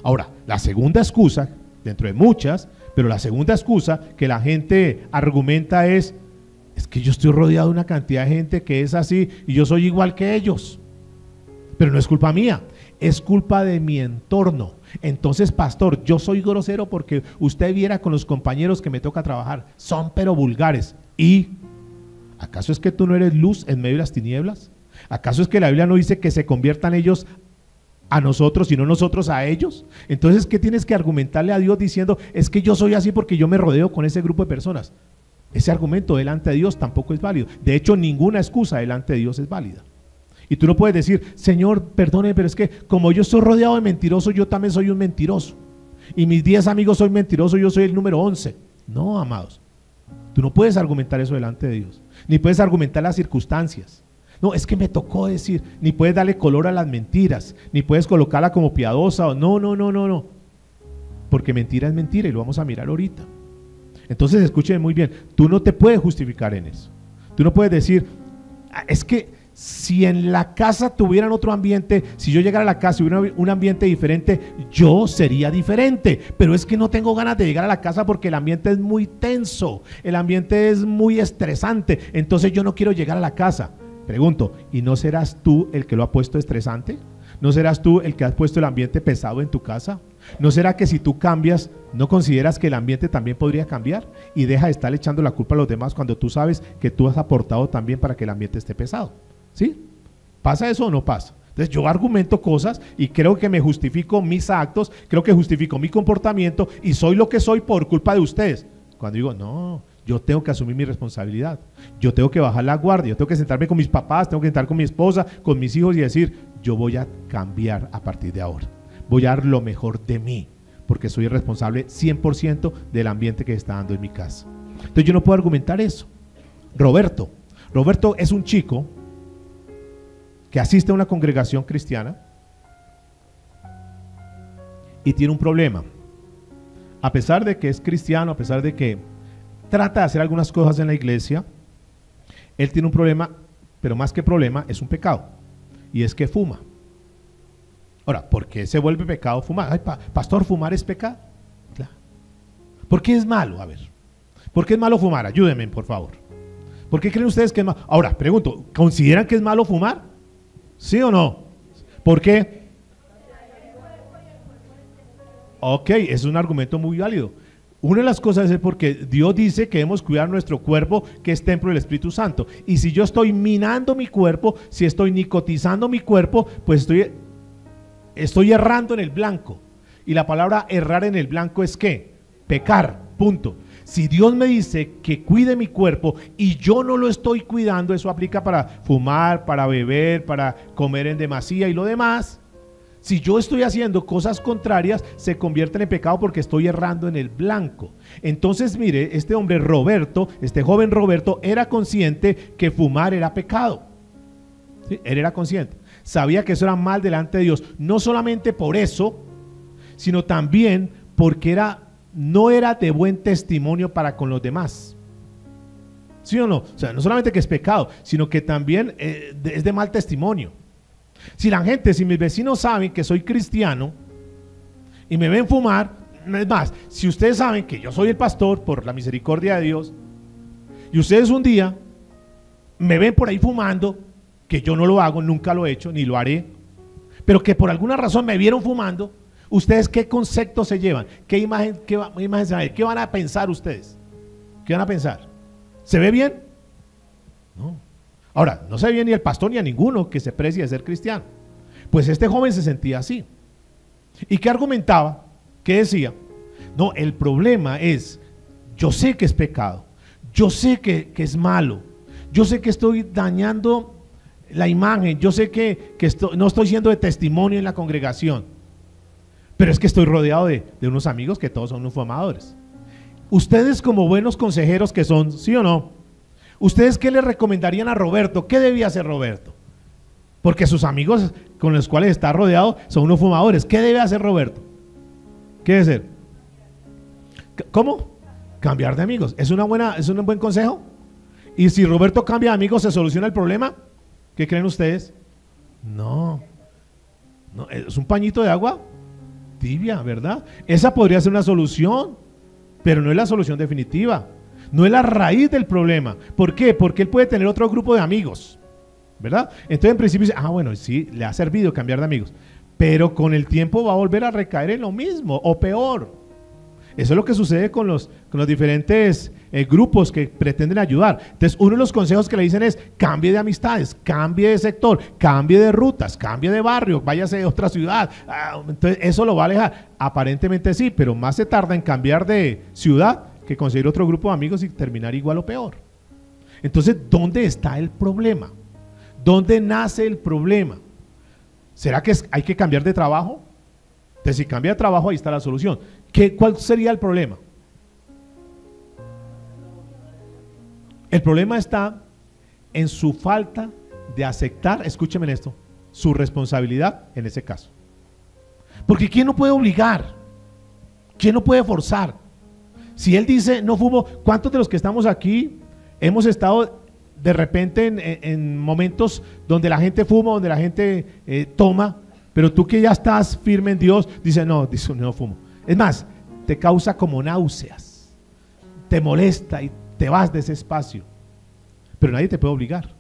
Ahora, la segunda excusa, dentro de muchas, pero la segunda excusa que la gente argumenta es que yo estoy rodeado de una cantidad de gente que es así y yo soy igual que ellos. Pero no es culpa mía, es culpa de mi entorno. Entonces, pastor, yo soy grosero porque usted viera con los compañeros que me toca trabajar, son pero vulgares. ¿Y acaso es que tú no eres luz en medio de las tinieblas? ¿Acaso es que la Biblia no dice que se conviertan ellos a nosotros y no nosotros a ellos? Entonces, ¿qué tienes que argumentarle a Dios diciendo, es que yo soy así porque yo me rodeo con ese grupo de personas? Ese argumento delante de Dios tampoco es válido. De hecho, ninguna excusa delante de Dios es válida. Y tú no puedes decir, Señor, perdone, pero es que como yo estoy rodeado de mentirosos, yo también soy un mentiroso. Y mis 10 amigos son mentirosos, yo soy el número 11. No, amados. Tú no puedes argumentar eso delante de Dios. Ni puedes argumentar las circunstancias. No, es que me tocó decir. Ni puedes darle color a las mentiras. Ni puedes colocarla como piadosa. No. Porque mentira es mentira y lo vamos a mirar ahorita. Entonces, escuchen muy bien. Tú no te puedes justificar en eso. Tú no puedes decir, es que si en la casa tuvieran otro ambiente, si yo llegara a la casa y hubiera un ambiente diferente, yo sería diferente, pero es que no tengo ganas de llegar a la casa porque el ambiente es muy tenso, el ambiente es muy estresante, entonces yo no quiero llegar a la casa. Pregunto, ¿y no serás tú el que lo ha puesto estresante? ¿No serás tú el que has puesto el ambiente pesado en tu casa? ¿No será que si tú cambias, no consideras que el ambiente también podría cambiar? Y deja de estar echando la culpa a los demás cuando tú sabes que tú has aportado también para que el ambiente esté pesado. ¿Sí? ¿Pasa eso o no pasa? Entonces yo argumento cosas y creo que me justifico mis actos, creo que justifico mi comportamiento y soy lo que soy por culpa de ustedes. Cuando digo, no, yo tengo que asumir mi responsabilidad, yo tengo que bajar la guardia, yo tengo que sentarme con mis papás, tengo que sentar con mi esposa, con mis hijos y decir, yo voy a cambiar a partir de ahora, voy a dar lo mejor de mí, porque soy el responsable 100% del ambiente que está dando en mi casa. Entonces yo no puedo argumentar eso. Roberto es un chico que asiste a una congregación cristiana y tiene un problema. A pesar de que es cristiano, a pesar de que trata de hacer algunas cosas en la iglesia, él tiene un problema, pero más que problema, es un pecado. y es que fuma. Ahora, ¿por qué se vuelve pecado fumar? Ay, pastor, ¿fumar es pecado? Claro. ¿Por qué es malo? A ver, ¿por qué es malo fumar? Ayúdenme, por favor. ¿Por qué creen ustedes que es malo? Ahora, pregunto, ¿consideran que es malo fumar? ¿Sí o no? ¿Por qué? Ok, es un argumento muy válido. Una de las cosas es porque Dios dice que debemos cuidar nuestro cuerpo, que es templo del Espíritu Santo. Y si yo estoy minando mi cuerpo, si estoy nicotizando mi cuerpo, pues estoy errando en el blanco. Y la palabra errar en el blanco es ¿qué? Pecar, punto. Si Dios me dice que cuide mi cuerpo y yo no lo estoy cuidando, eso aplica para fumar, para beber, para comer en demasía y lo demás. Si yo estoy haciendo cosas contrarias, se convierten en pecado porque estoy errando en el blanco. Entonces, mire, este hombre Roberto, este joven Roberto, era consciente que fumar era pecado. ¿Sí? Él era consciente. Sabía que eso era mal delante de Dios. No solamente por eso, sino también porque no era de buen testimonio para con los demás. ¿Sí o no? O sea, no solamente que es pecado, sino que también es de mal testimonio. Si mis vecinos saben que soy cristiano y me ven fumar, es más, si ustedes saben que yo soy el pastor por la misericordia de Dios y ustedes un día me ven por ahí fumando, que yo no lo hago, nunca lo he hecho, ni lo haré, pero que por alguna razón me vieron fumando, ¿ustedes qué concepto se llevan? ¿Qué imagen se van a ver? ¿Qué van a pensar ustedes? ¿Qué van a pensar? ¿Se ve bien? No. Ahora, no se ve bien ni el pastor ni a ninguno que se precie de ser cristiano. Pues este joven se sentía así. ¿Y qué argumentaba? ¿Qué decía? No, el problema es, yo sé que es pecado, yo sé que es malo, yo sé que estoy dañando la imagen, yo sé que no estoy siendo de testimonio en la congregación, pero es que estoy rodeado de unos amigos que todos son unos fumadores. Ustedes como buenos consejeros que son, ¿sí o no? ¿Ustedes qué le recomendarían a Roberto? ¿Qué debía hacer Roberto? Porque sus amigos con los cuales está rodeado son unos fumadores. ¿Qué debe hacer Roberto? ¿Qué debe hacer? ¿Cómo? Cambiar de amigos. ¿Es un buen consejo? Y si Roberto cambia de amigos, ¿se soluciona el problema? ¿Qué creen ustedes? No, es un pañito de agua tibia, ¿verdad? Esa podría ser una solución, pero no es la solución definitiva. No es la raíz del problema. ¿Por qué? Porque él puede tener otro grupo de amigos, ¿verdad? Entonces en principio dice, bueno, sí, le ha servido cambiar de amigos, pero con el tiempo va a volver a recaer en lo mismo o peor. Eso es lo que sucede con los diferentes grupos que pretenden ayudar. Entonces uno de los consejos que le dicen es cambie de amistades, cambie de sector, cambie de rutas, cambie de barrio, váyase a otra ciudad. Entonces eso lo va a alejar. Aparentemente sí, pero más se tarda en cambiar de ciudad que conseguir otro grupo de amigos y terminar igual o peor. Entonces, ¿dónde está el problema? ¿Dónde nace el problema? ¿Será que hay que cambiar de trabajo? Entonces, si cambia de trabajo, ahí está la solución. ¿Cuál sería el problema? El problema está en su falta de aceptar, escúcheme en esto, su responsabilidad en ese caso. Porque ¿quién no puede obligar? ¿Quién no puede forzar? Si él dice, no fumo, ¿cuántos de los que estamos aquí hemos estado de repente en momentos donde la gente fuma, donde la gente toma, pero tú que ya estás firme en Dios, dices, no fumo? Es más, te causa como náuseas, te molesta y te vas de ese espacio, pero nadie te puede obligar.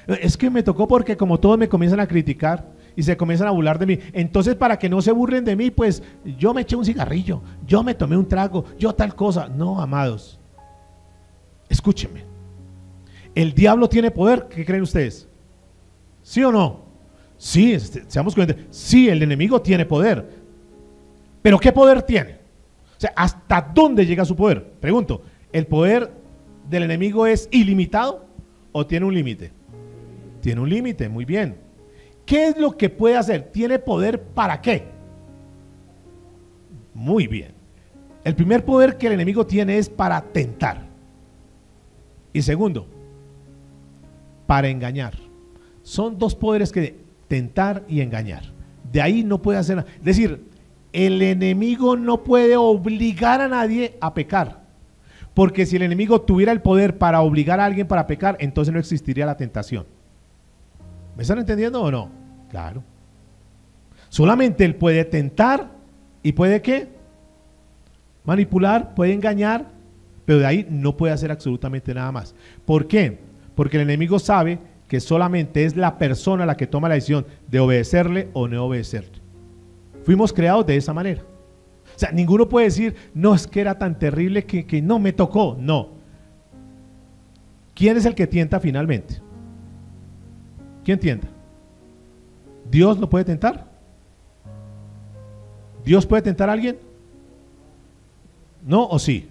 Es que me tocó porque como todos me comienzan a criticar y se comienzan a burlar de mí, entonces para que no se burlen de mí, pues yo me eché un cigarrillo, yo me tomé un trago, yo tal cosa. No, amados, escúchenme, el diablo tiene poder. ¿Qué creen ustedes? ¿Sí o no? Sí, seamos conscientes, sí, el enemigo tiene poder, pero ¿qué poder tiene? O sea, ¿hasta dónde llega su poder? Pregunto, ¿el poder del enemigo es ilimitado o tiene un límite? Tiene un límite, muy bien. ¿Qué es lo que puede hacer? ¿Tiene poder para qué? Muy bien. El primer poder que el enemigo tiene es para tentar. Y segundo, para engañar. Son dos poderes que tentar y engañar. De ahí no puede hacer nada. Es decir, el enemigo no puede obligar a nadie a pecar. Porque si el enemigo tuviera el poder para obligar a alguien para pecar, entonces no existiría la tentación. ¿Me están entendiendo o no? Claro. Solamente él puede tentar y puede ¿qué? Manipular, puede engañar, pero de ahí no puede hacer absolutamente nada más. ¿Por qué? Porque el enemigo sabe que solamente es la persona la que toma la decisión de obedecerle o no obedecerle. Fuimos creados de esa manera. O sea, ninguno puede decir, no, es que era tan terrible que no me tocó. No. ¿Quién es el que tienta finalmente? ¿Quién tienta? ¿Dios lo puede tentar? ¿Dios puede tentar a alguien? ¿No o sí?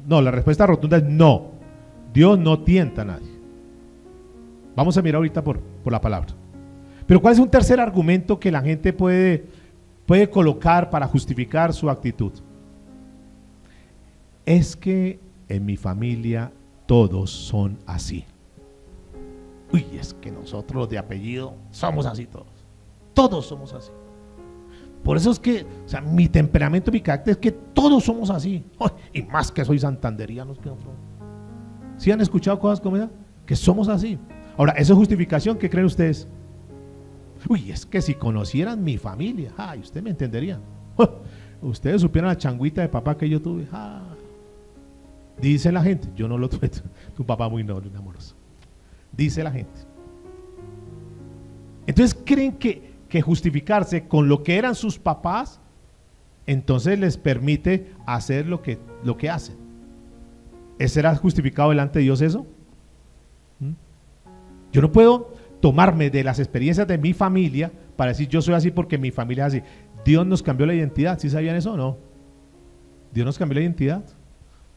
No, la respuesta rotunda es no. Dios no tienta a nadie. Vamos a mirar ahorita por la palabra. Pero ¿cuál es un tercer argumento que la gente puede colocar para justificar su actitud? Es que en mi familia todos son así. Uy, es que nosotros los de apellido somos así todos. Todos somos así. Por eso es que, o sea, mi temperamento, mi carácter es que todos somos así. Uy, y más que soy santanderianos que nosotros. ¿Sí han escuchado cosas como esa? Que somos así. Ahora, ¿eso es justificación? ¿Qué creen ustedes? Uy, es que si conocieran mi familia, ay, ustedes me entenderían. Ustedes supieran la changuita de papá que yo tuve. Dice la gente, yo no lo tuve, tu papá muy noble, amoroso. Dice la gente. Entonces creen que justificarse con lo que eran sus papás, entonces les permite hacer lo que hacen. ¿Será justificado delante de Dios eso? Yo no puedo tomarme de las experiencias de mi familia para decir yo soy así porque mi familia es así. Dios nos cambió la identidad. ¿Sí sabían eso o no? Dios nos cambió la identidad,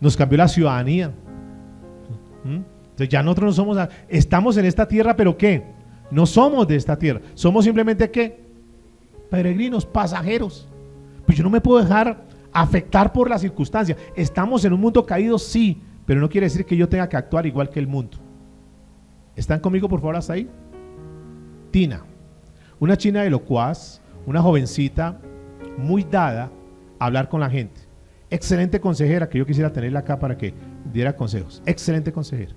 nos cambió la ciudadanía. Entonces ya nosotros no somos, estamos en esta tierra, pero ¿qué? No somos de esta tierra, somos simplemente ¿qué? Peregrinos, pasajeros. Pues yo no me puedo dejar afectar por las circunstancias. Estamos en un mundo caído, sí, pero no quiere decir que yo tenga que actuar igual que el mundo. ¿Están conmigo por favor hasta ahí? Tina, una china de locuaz, una jovencita muy dada a hablar con la gente. Excelente consejera, que yo quisiera tenerla acá para que diera consejos. Excelente consejera.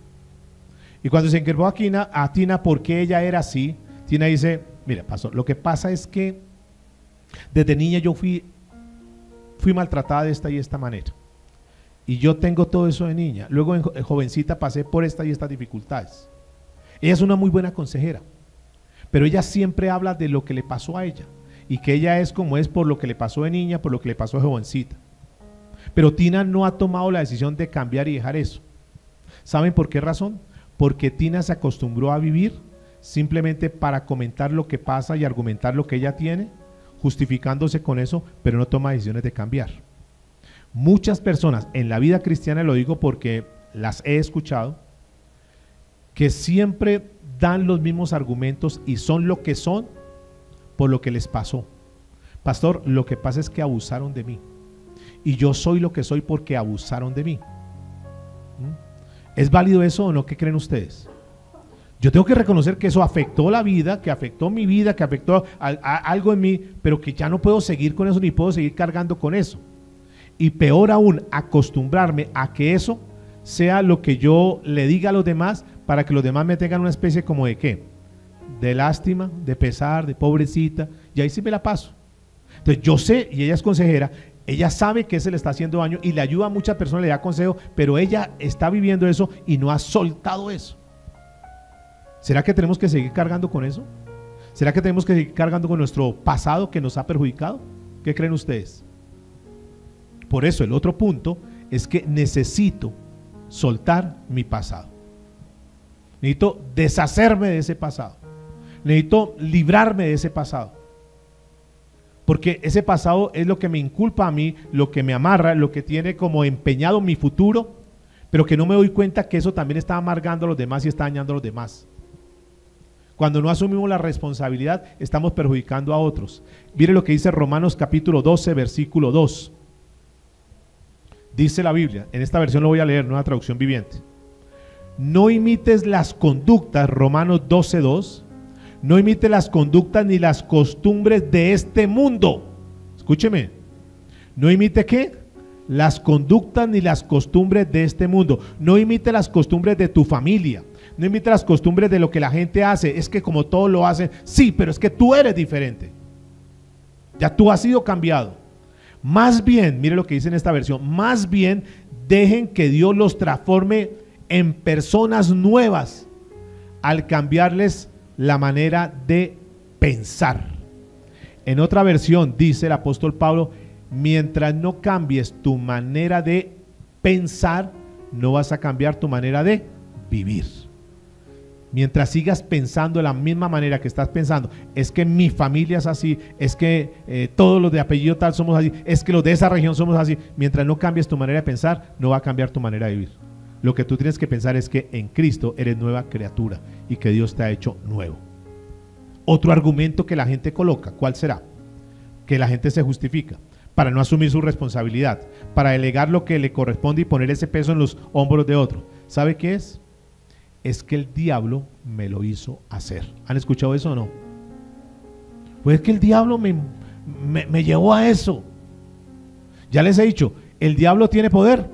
Y cuando se encargó a Tina por qué ella era así, Tina dice, mira, pastor, lo que pasa es que desde niña yo fui maltratada de esta y esta manera. Y yo tengo todo eso de niña. Luego en jovencita pasé por esta y estas dificultades. Ella es una muy buena consejera, pero ella siempre habla de lo que le pasó a ella y que ella es como es por lo que le pasó de niña, por lo que le pasó de jovencita. Pero Tina no ha tomado la decisión de cambiar y dejar eso. ¿Saben por qué razón? Porque Tina se acostumbró a vivir simplemente para comentar lo que pasa y argumentar lo que ella tiene, justificándose con eso, pero no toma decisiones de cambiar. Muchas personas en la vida cristiana, lo digo porque las he escuchado, que siempre dan los mismos argumentos y son lo que son por lo que les pasó. Pastor, lo que pasa es que abusaron de mí y yo soy lo que soy porque abusaron de mí. ¿Es válido eso o no? ¿Qué creen ustedes? Yo tengo que reconocer que eso afectó la vida, que afectó mi vida, que afectó algo en mí, pero que ya no puedo seguir con eso ni puedo seguir cargando con eso. Y peor aún, acostumbrarme a que eso sea lo que yo le diga a los demás para que los demás me tengan una especie como de ¿qué? De lástima, de pesar, de pobrecita, y ahí sí me la paso. Entonces yo sé, y ella es consejera, ella sabe que se le está haciendo daño y le ayuda a muchas personas, le da consejo, pero ella está viviendo eso y no ha soltado eso. ¿Será que tenemos que seguir cargando con eso? ¿Será que tenemos que seguir cargando con nuestro pasado que nos ha perjudicado? ¿Qué creen ustedes? Por eso el otro punto es que necesito soltar mi pasado. Necesito deshacerme de ese pasado. Necesito librarme de ese pasado. Porque ese pasado es lo que me inculpa a mí, lo que me amarra, lo que tiene como empeñado mi futuro, pero que no me doy cuenta que eso también está amargando a los demás y está dañando a los demás. Cuando no asumimos la responsabilidad, estamos perjudicando a otros. Mire lo que dice Romanos capítulo 12, versículo 2. Dice la Biblia, en esta versión lo voy a leer, nueva traducción viviente. No imites las conductas, Romanos 12, 2. No imites las conductas ni las costumbres de este mundo. Escúcheme. ¿No imite qué? Las conductas ni las costumbres de este mundo. No imite las costumbres de tu familia, no imita las costumbres de lo que la gente hace, es que como todos lo hacen, sí, pero es que tú eres diferente. Ya tú has sido cambiado. Más bien, mire lo que dice en esta versión, más bien dejen que Dios los transforme en personas nuevas al cambiarles la manera de pensar. En otra versión dice el apóstol Pablo, mientras no cambies tu manera de pensar, no vas a cambiar tu manera de vivir. Mientras sigas pensando de la misma manera que estás pensando, es que mi familia es así, es que todos los de apellido tal somos así, es que los de esa región somos así, mientras no cambies tu manera de pensar, no va a cambiar tu manera de vivir. Lo que tú tienes que pensar es que en Cristo eres nueva criatura y que Dios te ha hecho nuevo. Otro argumento que la gente coloca, ¿cuál será? Que la gente se justifica para no asumir su responsabilidad, para delegar lo que le corresponde y poner ese peso en los hombros de otro. ¿Sabe qué es? Es que el diablo me lo hizo hacer. ¿Han escuchado eso o no? Pues es que el diablo me llevó a eso. Ya les he dicho, el diablo tiene poder.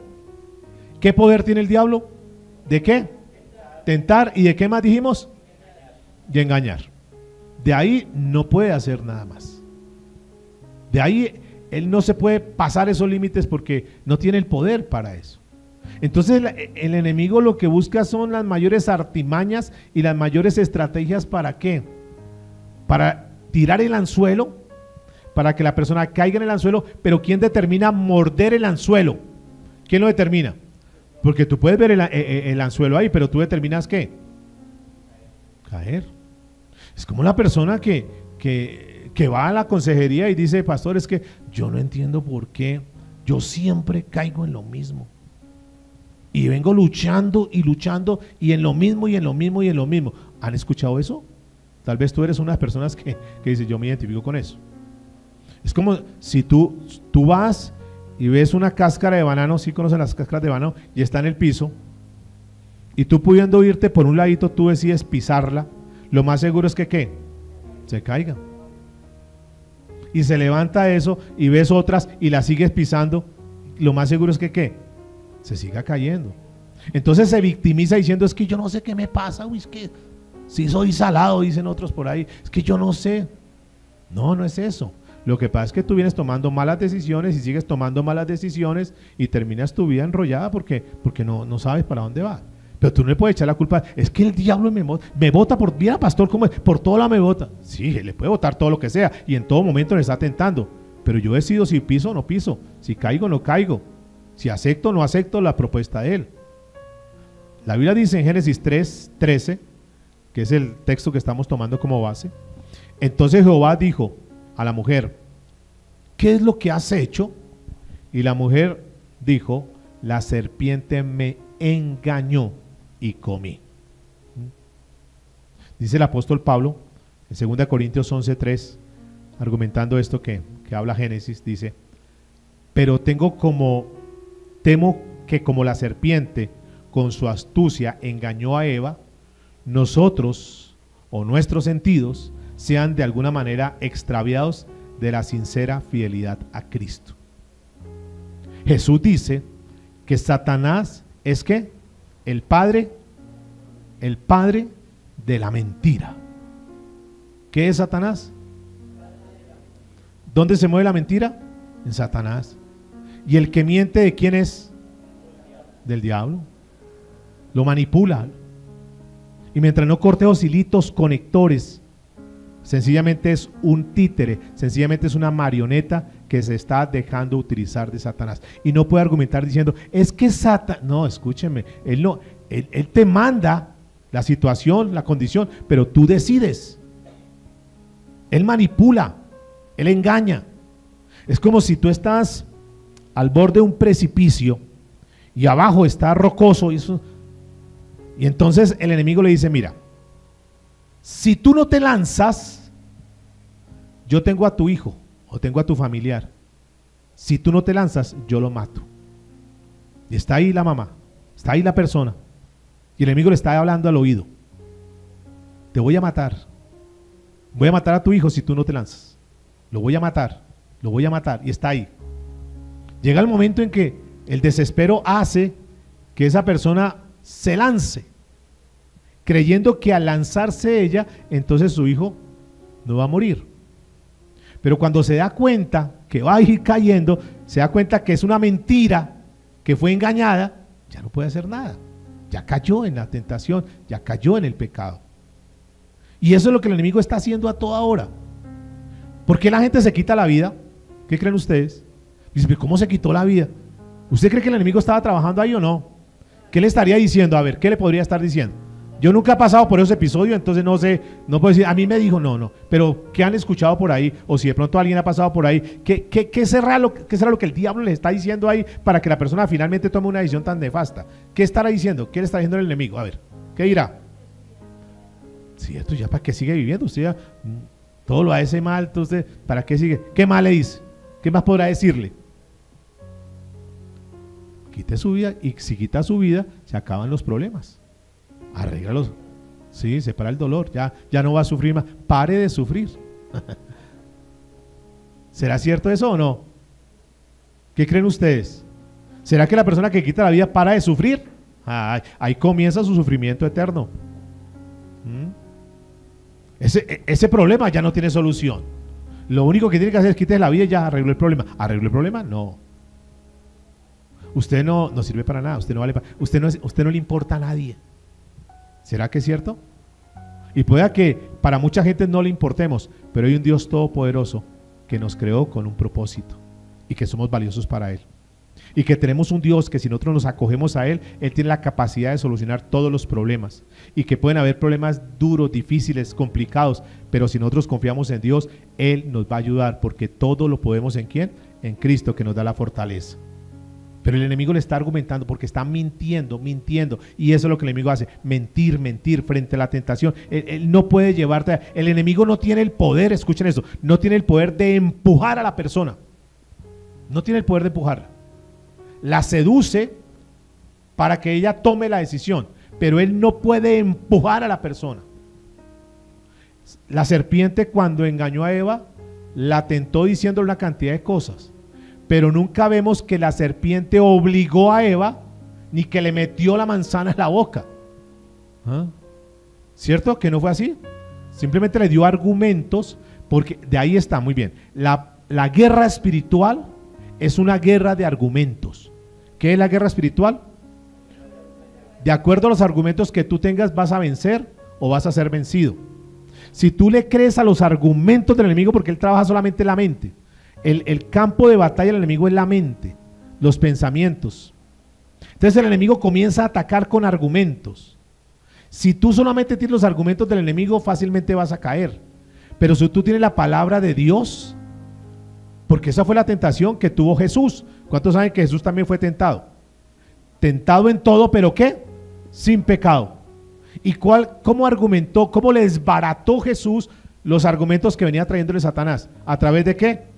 ¿Qué poder tiene el diablo? ¿De qué? Tentar. ¿Y de qué más dijimos? De engañar. De ahí no puede hacer nada más. De ahí él no se puede pasar esos límites porque no tiene el poder para eso. Entonces el enemigo lo que busca son las mayores artimañas y las mayores estrategias. ¿Para qué? Para tirar el anzuelo, para que la persona caiga en el anzuelo. Pero ¿quién determina morder el anzuelo? ¿Quién lo determina? Porque tú puedes ver el anzuelo ahí, pero tú determinas ¿qué? Caer. Es como la persona que va a la consejería y dice, pastor, es que yo no entiendo por qué yo siempre caigo en lo mismo. Y vengo luchando y luchando y en lo mismo y en lo mismo y en lo mismo. ¿Han escuchado eso? Tal vez tú eres una de las personas que dice, yo me identifico con eso. Es como si tú vas y ves una cáscara de banano, ¿sí conocen las cáscaras de banano? Y está en el piso. Y tú pudiendo irte por un ladito, tú decides pisarla. Lo más seguro es que ¿qué? Se caiga. Y se levanta eso y ves otras y las sigues pisando. Lo más seguro es que ¿qué? Se siga cayendo. Entonces se victimiza diciendo, es que yo no sé qué me pasa, uy, es que si soy salado, dicen otros por ahí, es que yo no sé. No, no es eso. Lo que pasa es que tú vienes tomando malas decisiones y sigues tomando malas decisiones y terminas tu vida enrollada porque no sabes para dónde va. Pero tú no le puedes echar la culpa, es que el diablo me bota por, mira pastor, ¿cómo es? Por todo lado me bota. Sí, le puede botar todo lo que sea y en todo momento le está tentando, pero yo decido si piso o no piso, si caigo o no caigo, si acepto o no acepto la propuesta de él. La Biblia dice en Génesis 3:13, que es el texto que estamos tomando como base, entonces Jehová dijo a la mujer, ¿qué es lo que has hecho? Y la mujer dijo, la serpiente me engañó y comí. Dice el apóstol Pablo en 2 Corintios 11:3, argumentando esto que habla Génesis, dice, pero temo que como la serpiente con su astucia engañó a Eva, nosotros o nuestros sentidos sean de alguna manera extraviados de la sincera fidelidad a Cristo. Jesús dice que Satanás es ¿qué? El padre de la mentira. ¿Qué es Satanás? ¿Dónde se mueve la mentira? En Satanás. ¿Y el que miente de quién es? Del diablo. Lo manipula. Y mientras no corte los hilitos conectores, sencillamente es un títere, sencillamente es una marioneta que se está dejando utilizar de Satanás. Y no puede argumentar diciendo, es que Satanás, no, escúcheme, él te manda la situación, la condición, pero tú decides. Él manipula, él engaña. Es como si tú estás al borde de un precipicio y abajo está rocoso y entonces el enemigo le dice, mira, si tú no te lanzas, yo tengo a tu hijo o tengo a tu familiar. Si tú no te lanzas, yo lo mato. Y está ahí la mamá, está ahí la persona. Y el enemigo le está hablando al oído. Te voy a matar. Voy a matar a tu hijo si tú no te lanzas. Lo voy a matar. Y está ahí. Llega el momento en que el desespero hace que esa persona se lance. creyendo que al lanzarse ella, entonces su hijo no va a morir. Pero cuando se da cuenta que va a ir cayendo, se da cuenta que es una mentira, que fue engañada, ya no puede hacer nada. Ya cayó en la tentación, ya cayó en el pecado. Y eso es lo que el enemigo está haciendo a toda hora. ¿Por qué la gente se quita la vida? ¿Qué creen ustedes? Dicen, ¿cómo se quitó la vida? ¿Usted cree que el enemigo estaba trabajando ahí o no? ¿Qué le estaría diciendo? A ver, ¿qué le podría estar diciendo? Yo nunca he pasado por ese episodio, entonces no sé, no puedo decir, a mí me dijo, no, pero ¿qué han escuchado por ahí? O si de pronto alguien ha pasado por ahí, ¿qué será lo que el diablo le está diciendo ahí para que la persona finalmente tome una decisión tan nefasta? ¿Qué estará diciendo? ¿Qué le está diciendo el enemigo? A ver, ¿qué dirá? Sí, esto ya para qué sigue viviendo, usted ya todo lo hace mal, entonces ¿para qué sigue? ¿Qué mal le dice? ¿Qué más podrá decirle? Quite su vida, y si quita su vida, se acaban los problemas. Arréglalos. Sí, separa el dolor, ya no va a sufrir más. Pare de sufrir. ¿Será cierto eso o no? ¿Qué creen ustedes? ¿Será que la persona que quita la vida para de sufrir? Ahí comienza su sufrimiento eterno. Ese problema ya no tiene solución. Lo único que tiene que hacer es quitarse la vida y ya arregló el problema. ¿Arregló el problema? No. Usted no sirve para nada, usted no vale para, usted no le importa a nadie. ¿Será que es cierto? Y pueda que para mucha gente no le importemos, pero hay un Dios todopoderoso que nos creó con un propósito y que somos valiosos para Él. Y que tenemos un Dios que si nosotros nos acogemos a Él, Él tiene la capacidad de solucionar todos los problemas. Y que pueden haber problemas duros, difíciles, complicados, pero si nosotros confiamos en Dios, Él nos va a ayudar, porque todo lo podemos ¿en quién? En Cristo, que nos da la fortaleza. Pero el enemigo le está argumentando porque está mintiendo, y eso es lo que el enemigo hace, mentir frente a la tentación. Él no puede llevarte, el enemigo no tiene el poder, escuchen eso, no tiene el poder de empujar a la persona, no tiene el poder de empujarla, la seduce para que ella tome la decisión, pero él no puede empujar a la persona. La serpiente, cuando engañó a Eva, la tentó diciéndole una cantidad de cosas, pero nunca vemos que la serpiente obligó a Eva, ni que le metió la manzana en la boca. ¿Cierto? Que no fue así. Simplemente le dio argumentos, porque de ahí está, muy bien. La guerra espiritual es una guerra de argumentos. ¿Qué es la guerra espiritual? De acuerdo a los argumentos que tú tengas, vas a vencer o vas a ser vencido. Si tú le crees a los argumentos del enemigo, porque él trabaja solamente en la mente. El campo de batalla del enemigo es la mente, los pensamientos. Entonces el enemigo comienza a atacar con argumentos. Si tú solamente tienes los argumentos del enemigo, fácilmente vas a caer. Pero si tú tienes la palabra de Dios, porque esa fue la tentación que tuvo Jesús. ¿Cuántos saben que Jesús también fue tentado? Tentado en todo, pero ¿qué? Sin pecado. ¿Y cómo argumentó, cómo le desbarató Jesús los argumentos que venía trayéndole Satanás? ¿A través de qué?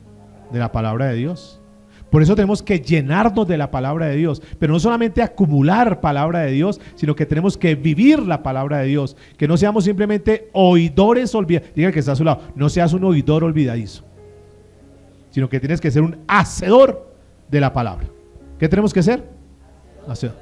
De la palabra de Dios. Por eso tenemos que llenarnos de la palabra de Dios, pero no solamente acumular palabra de Dios, sino que tenemos que vivir la palabra de Dios, que no seamos simplemente oidores olvidadizos. Diga que está a su lado, no seas un oidor olvidadizo, sino que tienes que ser un hacedor de la palabra. ¿Qué tenemos que ser? Hacedor.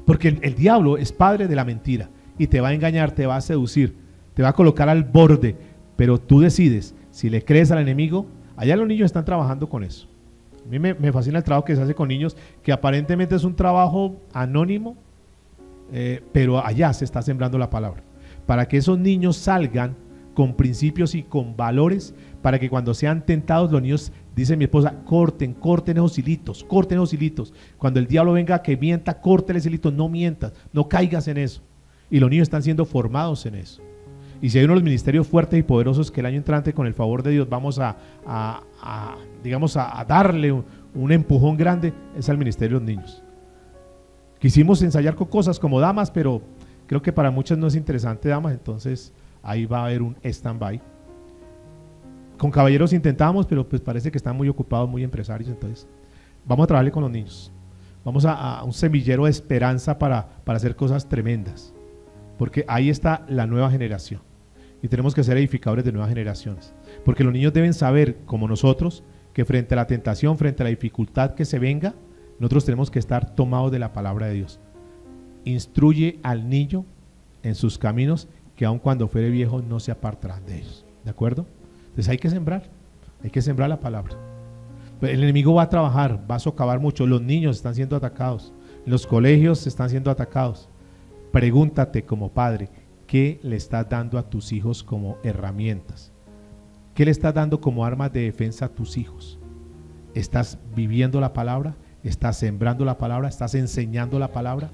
Porque el diablo es padre de la mentira y te va a engañar, te va a seducir, te va a colocar al borde, pero tú decides si le crees al enemigo. Allá los niños están trabajando con eso. A mí me fascina el trabajo que se hace con niños, que aparentemente es un trabajo anónimo, pero allá se está sembrando la palabra, para que esos niños salgan con principios y con valores, para que cuando sean tentados los niños, dice mi esposa, corten esos hilitos, cuando el diablo venga que mienta, córtele ese hilito, no mientas, no caigas en eso, y los niños están siendo formados en eso. Y si hay uno de los ministerios fuertes y poderosos que el año entrante, con el favor de Dios, vamos a darle un empujón grande, es al ministerio de los niños. Quisimos ensayar con cosas como damas, pero creo que para muchas no es interesante damas, entonces ahí va a haber un stand-by. Con caballeros intentamos, pero pues parece que están muy ocupados, muy empresarios, entonces vamos a trabajarle con los niños. Vamos a un semillero de esperanza para hacer cosas tremendas, porque ahí está la nueva generación. Y tenemos que ser edificadores de nuevas generaciones, porque los niños deben saber, como nosotros, que frente a la tentación, frente a la dificultad que se venga, nosotros tenemos que estar tomados de la palabra de Dios. Instruye al niño en sus caminos, que aun cuando fuere viejo no se apartarán de ellos. ¿De acuerdo? Entonces hay que sembrar la palabra. El enemigo va a trabajar, va a socavar mucho. Los niños están siendo atacados, los colegios están siendo atacados. Pregúntate como padre, ¿qué le estás dando a tus hijos como herramientas? ¿Qué le estás dando como armas de defensa a tus hijos? ¿Estás viviendo la palabra? ¿Estás sembrando la palabra? ¿Estás enseñando la palabra?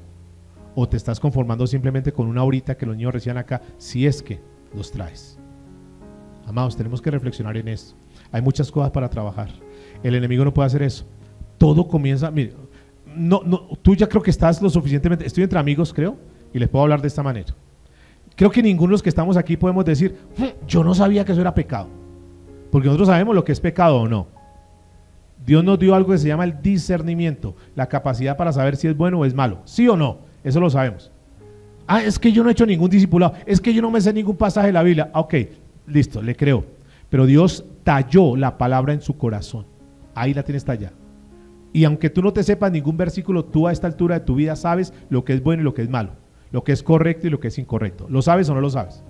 ¿O te estás conformando simplemente con una horita que los niños reciban acá, si es que los traes? Amados, tenemos que reflexionar en esto. Hay muchas cosas para trabajar. El enemigo no puede hacer eso. Todo comienza, mire, tú ya creo que estás lo suficientemente, estoy entre amigos creo, y les puedo hablar de esta manera. Creo que ninguno de los que estamos aquí podemos decir, yo no sabía que eso era pecado, porque nosotros sabemos lo que es pecado o no. Dios nos dio algo que se llama el discernimiento, la capacidad para saber si es bueno o es malo, sí o no, eso lo sabemos. Es que yo no he hecho ningún discipulado, es que yo no me sé ningún pasaje de la Biblia. Ok, listo, le creo, pero Dios talló la palabra en su corazón, ahí la tienes tallada. Y aunque tú no te sepas ningún versículo, tú a esta altura de tu vida sabes lo que es bueno y lo que es malo, lo que es correcto y lo que es incorrecto. ¿Lo sabes o no lo sabes?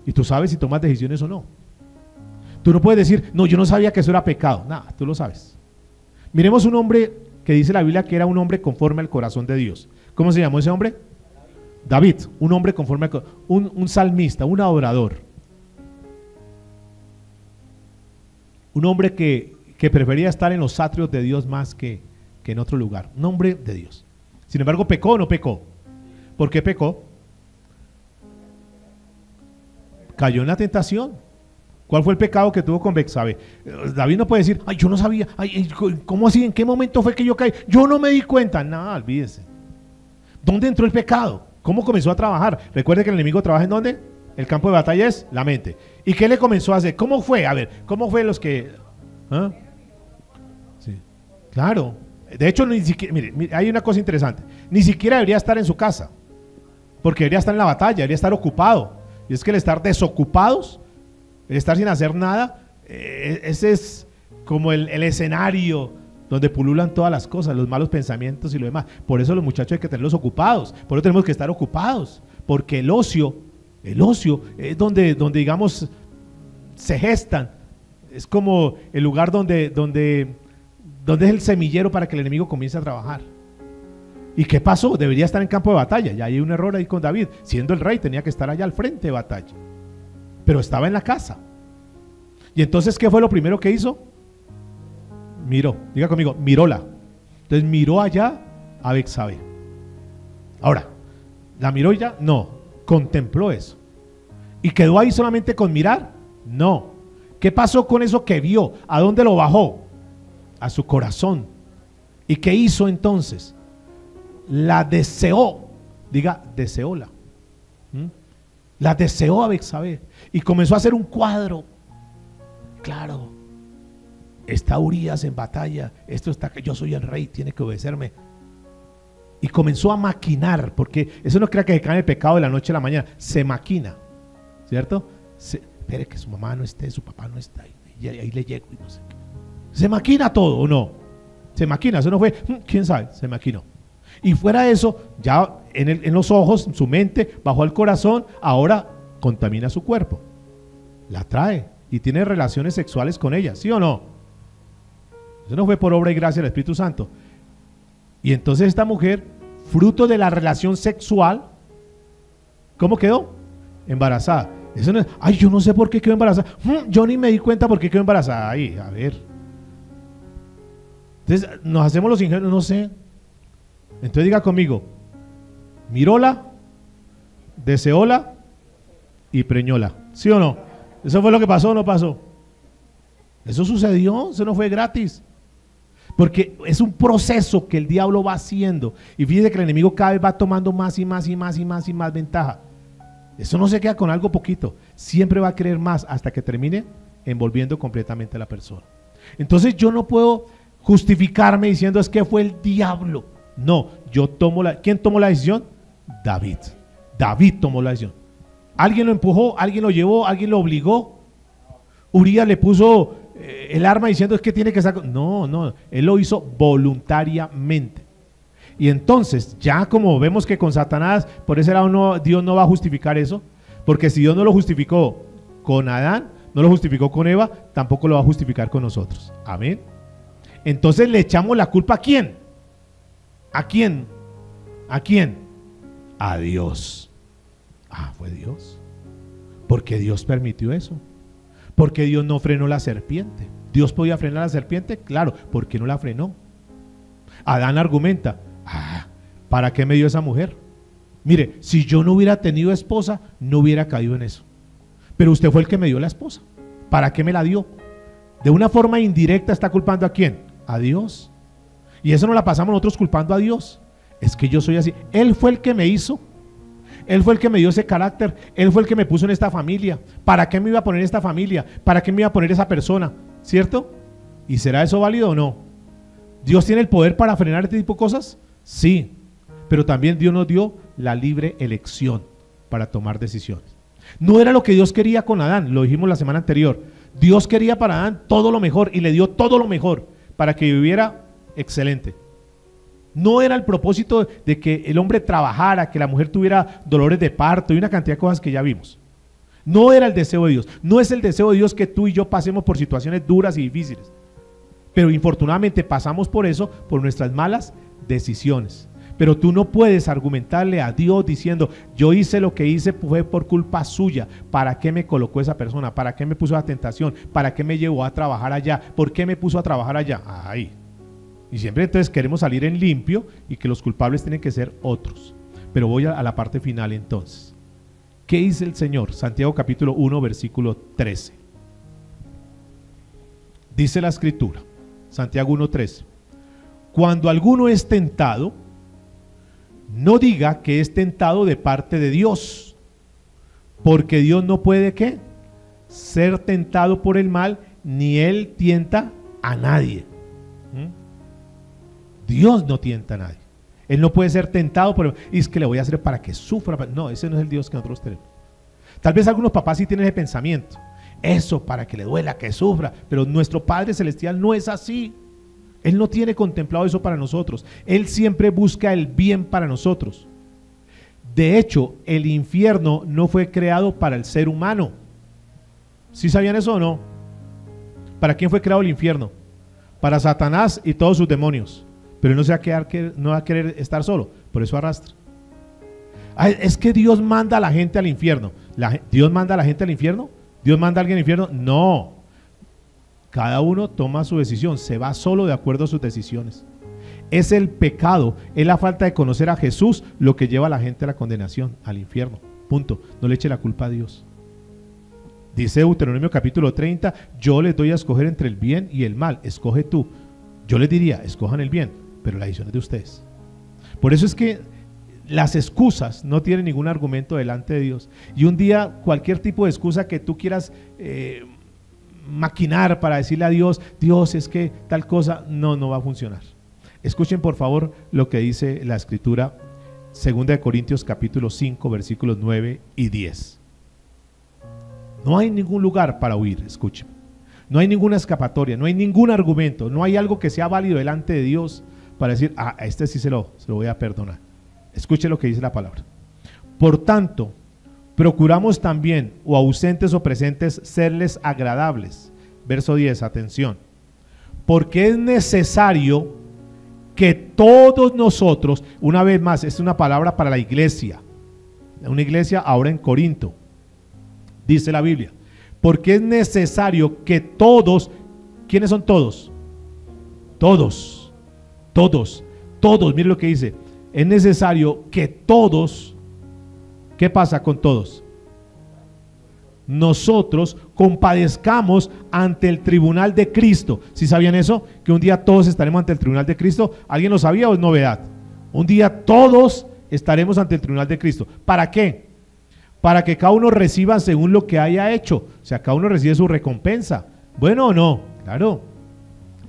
Y tú sabes si tomas decisiones o no. Tú no puedes decir, no, yo no sabía que eso era pecado. Nada, tú lo sabes. Miremos un hombre que dice la Biblia que era un hombre conforme al corazón de Dios. ¿Cómo se llamó ese hombre? David, un hombre conforme al corazón, un salmista, un adorador. Un hombre que prefería estar en los atrios de Dios más que en otro lugar. Un hombre de Dios. Sin embargo, ¿pecó o no pecó? ¿Por qué pecó? Cayó en la tentación. ¿Cuál fue el pecado que tuvo con Betsabé? David no puede decir, yo no sabía, ¿cómo así? ¿En qué momento fue que yo caí? Yo no me di cuenta. Nada, olvídese. ¿Dónde entró el pecado? ¿Cómo comenzó a trabajar? Recuerde que el enemigo trabaja ¿en dónde? El campo de batalla es la mente. ¿Y qué le comenzó a hacer? ¿Cómo fue? A ver, ¿cómo fue los que...? Sí, claro. De hecho, ni siquiera, mire, hay una cosa interesante. Ni siquiera debería estar en su casa, porque debería estar en la batalla, debería estar ocupado. Y es que el estar desocupados, el estar sin hacer nada, ese es como el escenario donde pululan todas las cosas, los malos pensamientos y lo demás. Por eso los muchachos hay que tenerlos ocupados, por eso tenemos que estar ocupados, porque el ocio es donde digamos se gestan, es como el lugar donde es el semillero para que el enemigo comience a trabajar. ¿Y qué pasó? Debería estar en campo de batalla. Ya hay un error ahí con David, siendo el rey tenía que estar allá al frente de batalla, pero estaba en la casa. Y entonces, ¿qué fue lo primero que hizo? Miró, diga conmigo, miróla. Entonces miró allá a Betsabé. Ahora, ¿la miró ya? No, contempló eso. ¿Y quedó ahí solamente con mirar? No. ¿Qué pasó con eso que vio? ¿A dónde lo bajó? A su corazón. ¿Y qué hizo entonces? La deseó. Diga, deseóla. La deseó a Betsabé. Y comenzó a hacer un cuadro. Claro, está Urías en batalla, esto está que yo soy el rey, tiene que obedecerme. Y comenzó a maquinar, porque eso no crea que se cae en el pecado de la noche a la mañana, se maquina, ¿cierto? Espere que su mamá no esté, su papá no está, y ahí le llego y no sé qué. ¿Se maquina todo o no? Se maquina, eso no fue, quién sabe, se maquinó. Y fuera de eso, ya en los ojos, en su mente, bajó al corazón, ahora contamina su cuerpo, la trae y tiene relaciones sexuales con ella, ¿sí o no? Eso no fue por obra y gracia del Espíritu Santo. Y entonces esta mujer, fruto de la relación sexual, ¿cómo quedó? Embarazada. Eso no es, yo no sé por qué quedó embarazada. Yo ni me di cuenta por qué quedó embarazada. Ahí, a ver. Entonces nos hacemos los ingenuos, no sé. Entonces diga conmigo, miróla, deseóla y preñóla, ¿sí o no? ¿Eso fue lo que pasó o no pasó? Eso sucedió, eso no fue gratis. Porque es un proceso que el diablo va haciendo. Y fíjese que el enemigo cada vez va tomando más y más y más y más y más ventaja. Eso no se queda con algo poquito. Siempre va a querer más hasta que termine envolviendo completamente a la persona. Entonces yo no puedo justificarme diciendo es que fue el diablo. No, ¿quién tomó la decisión? David. David tomó la decisión. ¿Alguien lo empujó? ¿Alguien lo llevó? ¿Alguien lo obligó? Urías le puso el arma diciendo es que tiene que sacar. No, él lo hizo voluntariamente. Y entonces, ya como vemos que con Satanás, por ese lado Dios no va a justificar eso, porque si Dios no lo justificó con Adán, no lo justificó con Eva, tampoco lo va a justificar con nosotros. Amén. Entonces le echamos la culpa ¿a quién? ¿A quién? ¿A quién? A Dios. Ah, fue Dios. Porque Dios permitió eso. Porque Dios no frenó la serpiente. ¿Dios podía frenar la serpiente? Claro. ¿Por qué no la frenó? Adán argumenta, ¿para qué me dio esa mujer? Mire, si yo no hubiera tenido esposa, no hubiera caído en eso. Pero usted fue el que me dio la esposa. ¿Para qué me la dio? De una forma indirecta está culpando ¿a quién? A Dios. Y eso no la pasamos nosotros culpando a Dios. Es que yo soy así. Él fue el que me hizo. Él fue el que me dio ese carácter. Él fue el que me puso en esta familia. ¿Para qué me iba a poner esta familia? ¿Para qué me iba a poner esa persona? ¿Cierto? ¿Y será eso válido o no? ¿Dios tiene el poder para frenar este tipo de cosas? Sí. Pero también Dios nos dio la libre elección para tomar decisiones. No era lo que Dios quería con Adán, lo dijimos la semana anterior. Dios quería para Adán todo lo mejor y le dio todo lo mejor para que viviera excelente. No era el propósito de que el hombre trabajara, que la mujer tuviera dolores de parto y una cantidad de cosas que ya vimos. No era el deseo de Dios. No es el deseo de Dios que tú y yo pasemos por situaciones duras y difíciles. Pero infortunadamente pasamos por eso, por nuestras malas decisiones. Pero tú no puedes argumentarle a Dios diciendo, yo hice lo que hice fue por culpa suya. ¿Para qué me colocó esa persona? ¿Para qué me puso la tentación? ¿Para qué me llevó a trabajar allá? ¿Por qué me puso a trabajar allá? Ahí. Y siempre entonces queremos salir en limpio y que los culpables tienen que ser otros. Pero voy a la parte final entonces. ¿Qué dice el Señor? Santiago capítulo 1 versículo 13. Dice la escritura, Santiago 1:13. Cuando alguno es tentado, no diga que es tentado de parte de Dios, porque Dios no puede ¿qué? Ser tentado por el mal, ni Él tienta a nadie. Dios no tienta a nadie. Él no puede ser tentado por el mal. Y es que le voy a hacer para que sufra. No, ese no es el Dios que nosotros tenemos. Tal vez algunos papás sí tienen ese pensamiento. Eso para que le duela, que sufra. Pero nuestro Padre Celestial no es así. Él no tiene contemplado eso para nosotros. Él siempre busca el bien para nosotros. De hecho, el infierno no fue creado para el ser humano. ¿Sí sabían eso o no? ¿Para quién fue creado el infierno? Para Satanás y todos sus demonios. Pero él no va a querer estar solo. Por eso arrastra. Es que Dios manda a la gente al infierno. ¿Dios manda a la gente al infierno? ¿Dios manda a alguien al infierno? No. Cada uno toma su decisión, se va solo de acuerdo a sus decisiones. Es el pecado, es la falta de conocer a Jesús lo que lleva a la gente a la condenación, al infierno. Punto. No le eche la culpa a Dios. Dice Deuteronomio capítulo 30, yo les doy a escoger entre el bien y el mal, escoge tú. Yo les diría, escojan el bien, pero la decisión es de ustedes. Por eso es que las excusas no tienen ningún argumento delante de Dios. Y un día cualquier tipo de excusa que tú quieras maquinar para decirle a Dios, Dios es que tal cosa, no va a funcionar. Escuchen por favor lo que dice la escritura, 2 Corintios capítulo 5 versículos 9 y 10. No hay ningún lugar para huir, escuchen. No hay ninguna escapatoria, no hay ningún argumento, no hay algo que sea válido delante de Dios para decir, a este sí se lo voy a perdonar. Escuche lo que dice la palabra. Por tanto, procuramos también, o ausentes o presentes, serles agradables. Verso 10, atención. Porque es necesario que todos nosotros, una vez más, es una palabra para la iglesia, una iglesia ahora en Corinto, dice la Biblia, porque es necesario que todos, ¿quiénes son todos? Todos, mire lo que dice, es necesario que todos, ¿qué pasa con todos? Nosotros compadezcamos ante el tribunal de Cristo. ¿Sí sabían eso? Que un día todos estaremos ante el tribunal de Cristo. ¿Alguien lo sabía o es novedad? Un día todos estaremos ante el tribunal de Cristo. ¿Para qué? Para que cada uno reciba según lo que haya hecho. O sea, cada uno recibe su recompensa. ¿Bueno o no? Claro.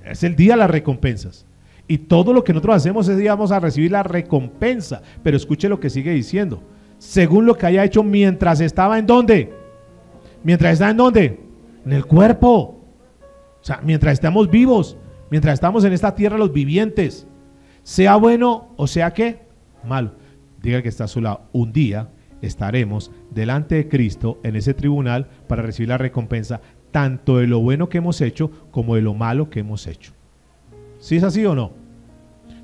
Es el día de las recompensas. Y todo lo que nosotros hacemos ese día vamos a recibir la recompensa. Pero escuche lo que sigue diciendo. Según lo que haya hecho mientras estaba ¿en dónde? Mientras está ¿en dónde? En el cuerpo. O sea, mientras estamos vivos, mientras estamos en esta tierra los vivientes. sea bueno o sea ¿qué? Malo. Diga que está a su lado. Un día estaremos delante de Cristo en ese tribunal para recibir la recompensa tanto de lo bueno que hemos hecho como de lo malo que hemos hecho. ¿Sí es así o no?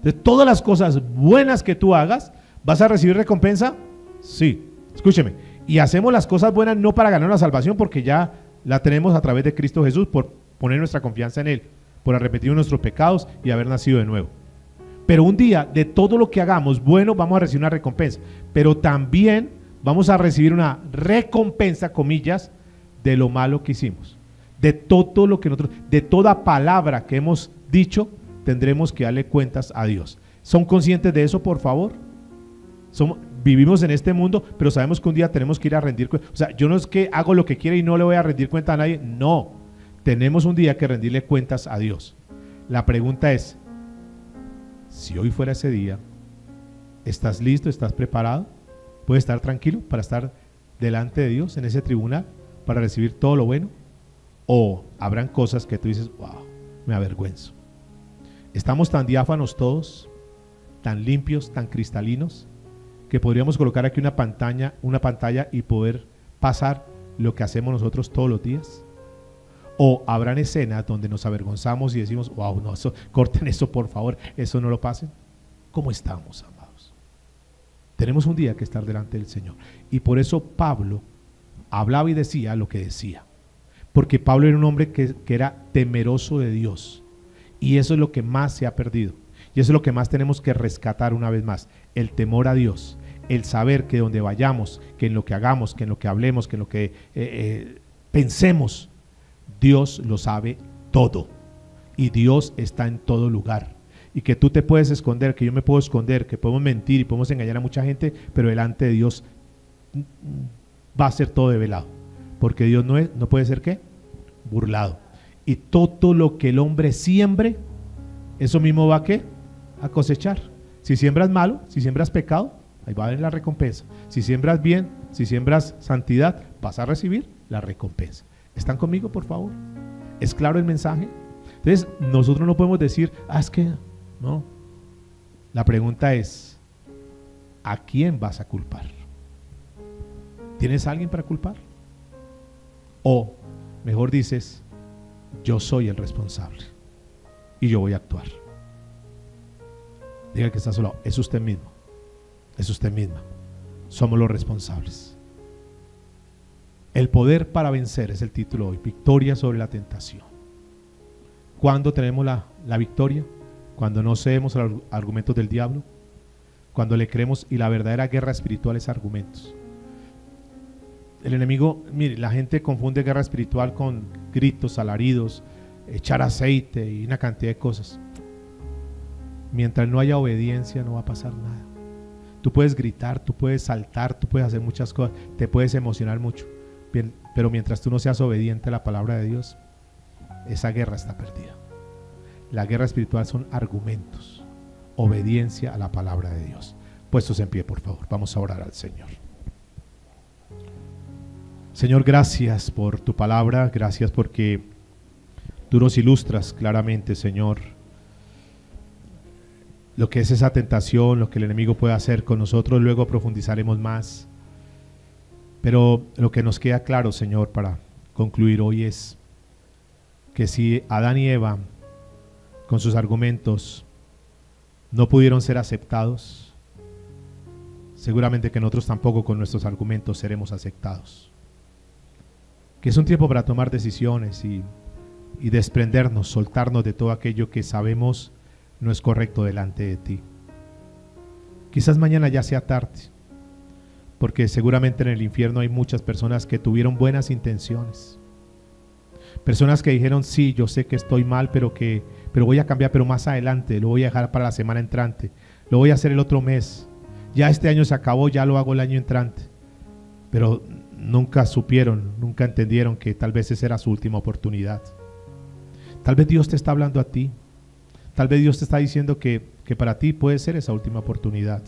De todas las cosas buenas que tú hagas, ¿vas a recibir recompensa? Sí. Escúcheme. Y hacemos las cosas buenas no para ganar la salvación, porque ya la tenemos a través de Cristo Jesús, por poner nuestra confianza en Él, por arrepentir nuestros pecados y haber nacido de nuevo. Pero un día, de todo lo que hagamos bueno, vamos a recibir una recompensa. Pero también vamos a recibir una recompensa, comillas, de lo malo que hicimos. De todo lo que nosotros, de toda palabra que hemos dicho, tendremos que darle cuentas a Dios. ¿Son conscientes de eso, por favor? Vivimos en este mundo, pero sabemos que un día tenemos que ir a rendir cuentas. O sea, yo no es que hago lo que quiera y no le voy a rendir cuenta a nadie. No, tenemos un día que rendirle cuentas a Dios. La pregunta es, si hoy fuera ese día, ¿estás listo? ¿Estás preparado? ¿Puedes estar tranquilo para estar delante de Dios en ese tribunal para recibir todo lo bueno? ¿O habrán cosas que tú dices, wow, me avergüenzo? Estamos tan diáfanos todos, tan limpios, tan cristalinos, que podríamos colocar aquí una pantalla y poder pasar lo que hacemos nosotros todos los días. O habrán escenas donde nos avergonzamos y decimos, wow, no, corten eso por favor, eso no lo pasen. ¿Cómo estamos, amados? Tenemos un día que estar delante del Señor. Y por eso Pablo hablaba y decía lo que decía. Porque Pablo era un hombre que era temeroso de Dios. Y eso es lo que más se ha perdido. Y eso es lo que más tenemos que rescatar una vez más. El temor a Dios. El saber que donde vayamos, que en lo que hagamos, que en lo que hablemos, que en lo que pensemos, Dios lo sabe todo. Y Dios está en todo lugar. Y que tú te puedes esconder, que yo me puedo esconder, que podemos mentir y podemos engañar a mucha gente, pero delante de Dios va a ser todo develado. Porque Dios no puede ser ¿qué? Burlado. Y todo lo que el hombre siembre, eso mismo va ¿qué? A cosechar. Si siembras malo, si siembras pecado, ahí va a haber la recompensa. Si siembras bien, si siembras santidad, vas a recibir la recompensa. ¿Están conmigo, por favor? ¿Es claro el mensaje? Entonces, nosotros no podemos decir, es que no. La pregunta es, ¿a quién vas a culpar? ¿Tienes a alguien para culpar? O, mejor dices, yo soy el responsable y yo voy a actuar. Diga que está solo, es usted mismo, es usted misma. Somos los responsables. El poder para vencer es el título hoy, victoria sobre la tentación. ¿Cuándo tenemos la victoria? Cuando no cedemos a los argumentos del diablo, cuando le creemos, y la verdadera guerra espiritual es argumentos. El enemigo, mire, la gente confunde guerra espiritual con gritos, alaridos, echar aceite y una cantidad de cosas. Mientras no haya obediencia no va a pasar nada. Tú puedes gritar, tú puedes saltar, tú puedes hacer muchas cosas, te puedes emocionar mucho, bien, pero mientras tú no seas obediente a la palabra de Dios, esa guerra está perdida. La guerra espiritual son argumentos, obediencia a la palabra de Dios. Puestos en pie, por favor, vamos a orar al Señor. Señor, gracias por tu palabra, gracias porque tú nos ilustras claramente, Señor, lo que es esa tentación, lo que el enemigo puede hacer con nosotros. Luego profundizaremos más, pero lo que nos queda claro, Señor, para concluir hoy es que si Adán y Eva con sus argumentos no pudieron ser aceptados, seguramente que nosotros tampoco con nuestros argumentos seremos aceptados. Que es un tiempo para tomar decisiones y desprendernos, soltarnos de todo aquello que sabemos no es correcto delante de ti. Quizás mañana ya sea tarde, porque seguramente en el infierno hay muchas personas que tuvieron buenas intenciones, personas que dijeron, sí, yo sé que estoy mal, pero voy a cambiar, pero más adelante, lo voy a dejar para la semana entrante, lo voy a hacer el otro mes, ya este año se acabó, ya lo hago el año entrante. Pero nunca supieron, nunca entendieron que tal vez esa era su última oportunidad. Tal vez Dios te está hablando a ti. Tal vez Dios te está diciendo que para ti puede ser esa última oportunidad.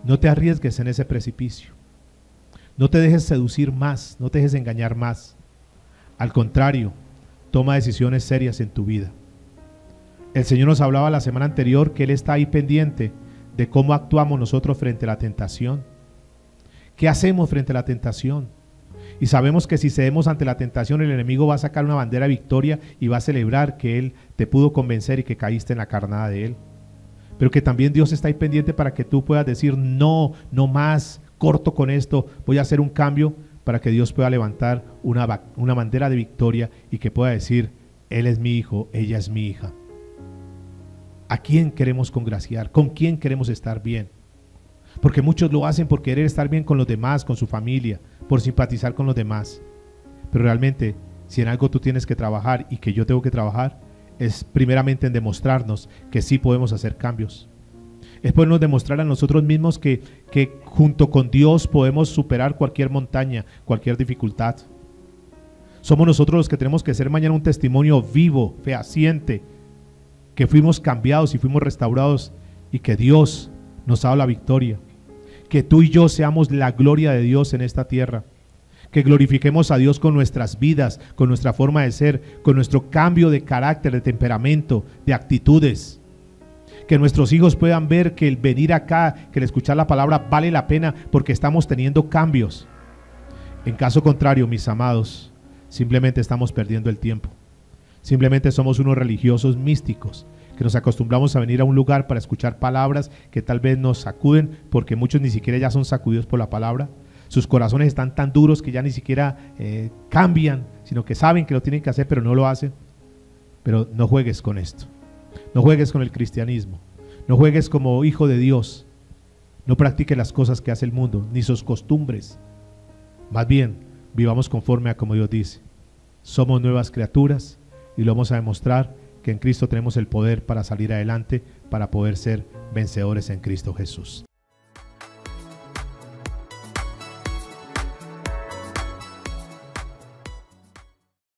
No te arriesgues en ese precipicio. No te dejes seducir más, no te dejes engañar más. Al contrario, toma decisiones serias en tu vida. El Señor nos hablaba la semana anterior que Él está ahí pendiente de cómo actuamos nosotros frente a la tentación. ¿Qué hacemos frente a la tentación? Y sabemos que si cedemos ante la tentación, el enemigo va a sacar una bandera de victoria y va a celebrar que Él te pudo convencer y que caíste en la carnada de Él. Pero que también Dios está ahí pendiente para que tú puedas decir, no, no más, corto con esto, voy a hacer un cambio, para que Dios pueda levantar una bandera de victoria y que pueda decir, Él es mi hijo, ella es mi hija. ¿A quién queremos congraciar? ¿Con quién queremos estar bien? Porque muchos lo hacen por querer estar bien con los demás, con su familia, por simpatizar con los demás. Pero realmente, si en algo tú tienes que trabajar y que yo tengo que trabajar, es primeramente en demostrarnos que sí podemos hacer cambios. Es podernos demostrar a nosotros mismos que junto con Dios podemos superar cualquier montaña, cualquier dificultad. Somos nosotros los que tenemos que ser mañana un testimonio vivo, fehaciente, que fuimos cambiados y fuimos restaurados y que Dios nos ha dado la victoria. Que tú y yo seamos la gloria de Dios en esta tierra. Que glorifiquemos a Dios con nuestras vidas, con nuestra forma de ser, con nuestro cambio de carácter, de temperamento, de actitudes. Que nuestros hijos puedan ver que el venir acá, que el escuchar la palabra vale la pena porque estamos teniendo cambios. En caso contrario, mis amados, simplemente estamos perdiendo el tiempo. Simplemente somos unos religiosos místicos que nos acostumbramos a venir a un lugar para escuchar palabras que tal vez nos sacuden, porque muchos ni siquiera ya son sacudidos por la palabra. Sus corazones están tan duros que ya ni siquiera cambian, sino que saben que lo tienen que hacer, pero no lo hacen. Pero no juegues con esto. No juegues con el cristianismo. No juegues como hijo de Dios. No practiques las cosas que hace el mundo, ni sus costumbres. Más bien, vivamos conforme a como Dios dice. Somos nuevas criaturas y lo vamos a demostrar que en Cristo tenemos el poder para salir adelante, para poder ser vencedores en Cristo Jesús.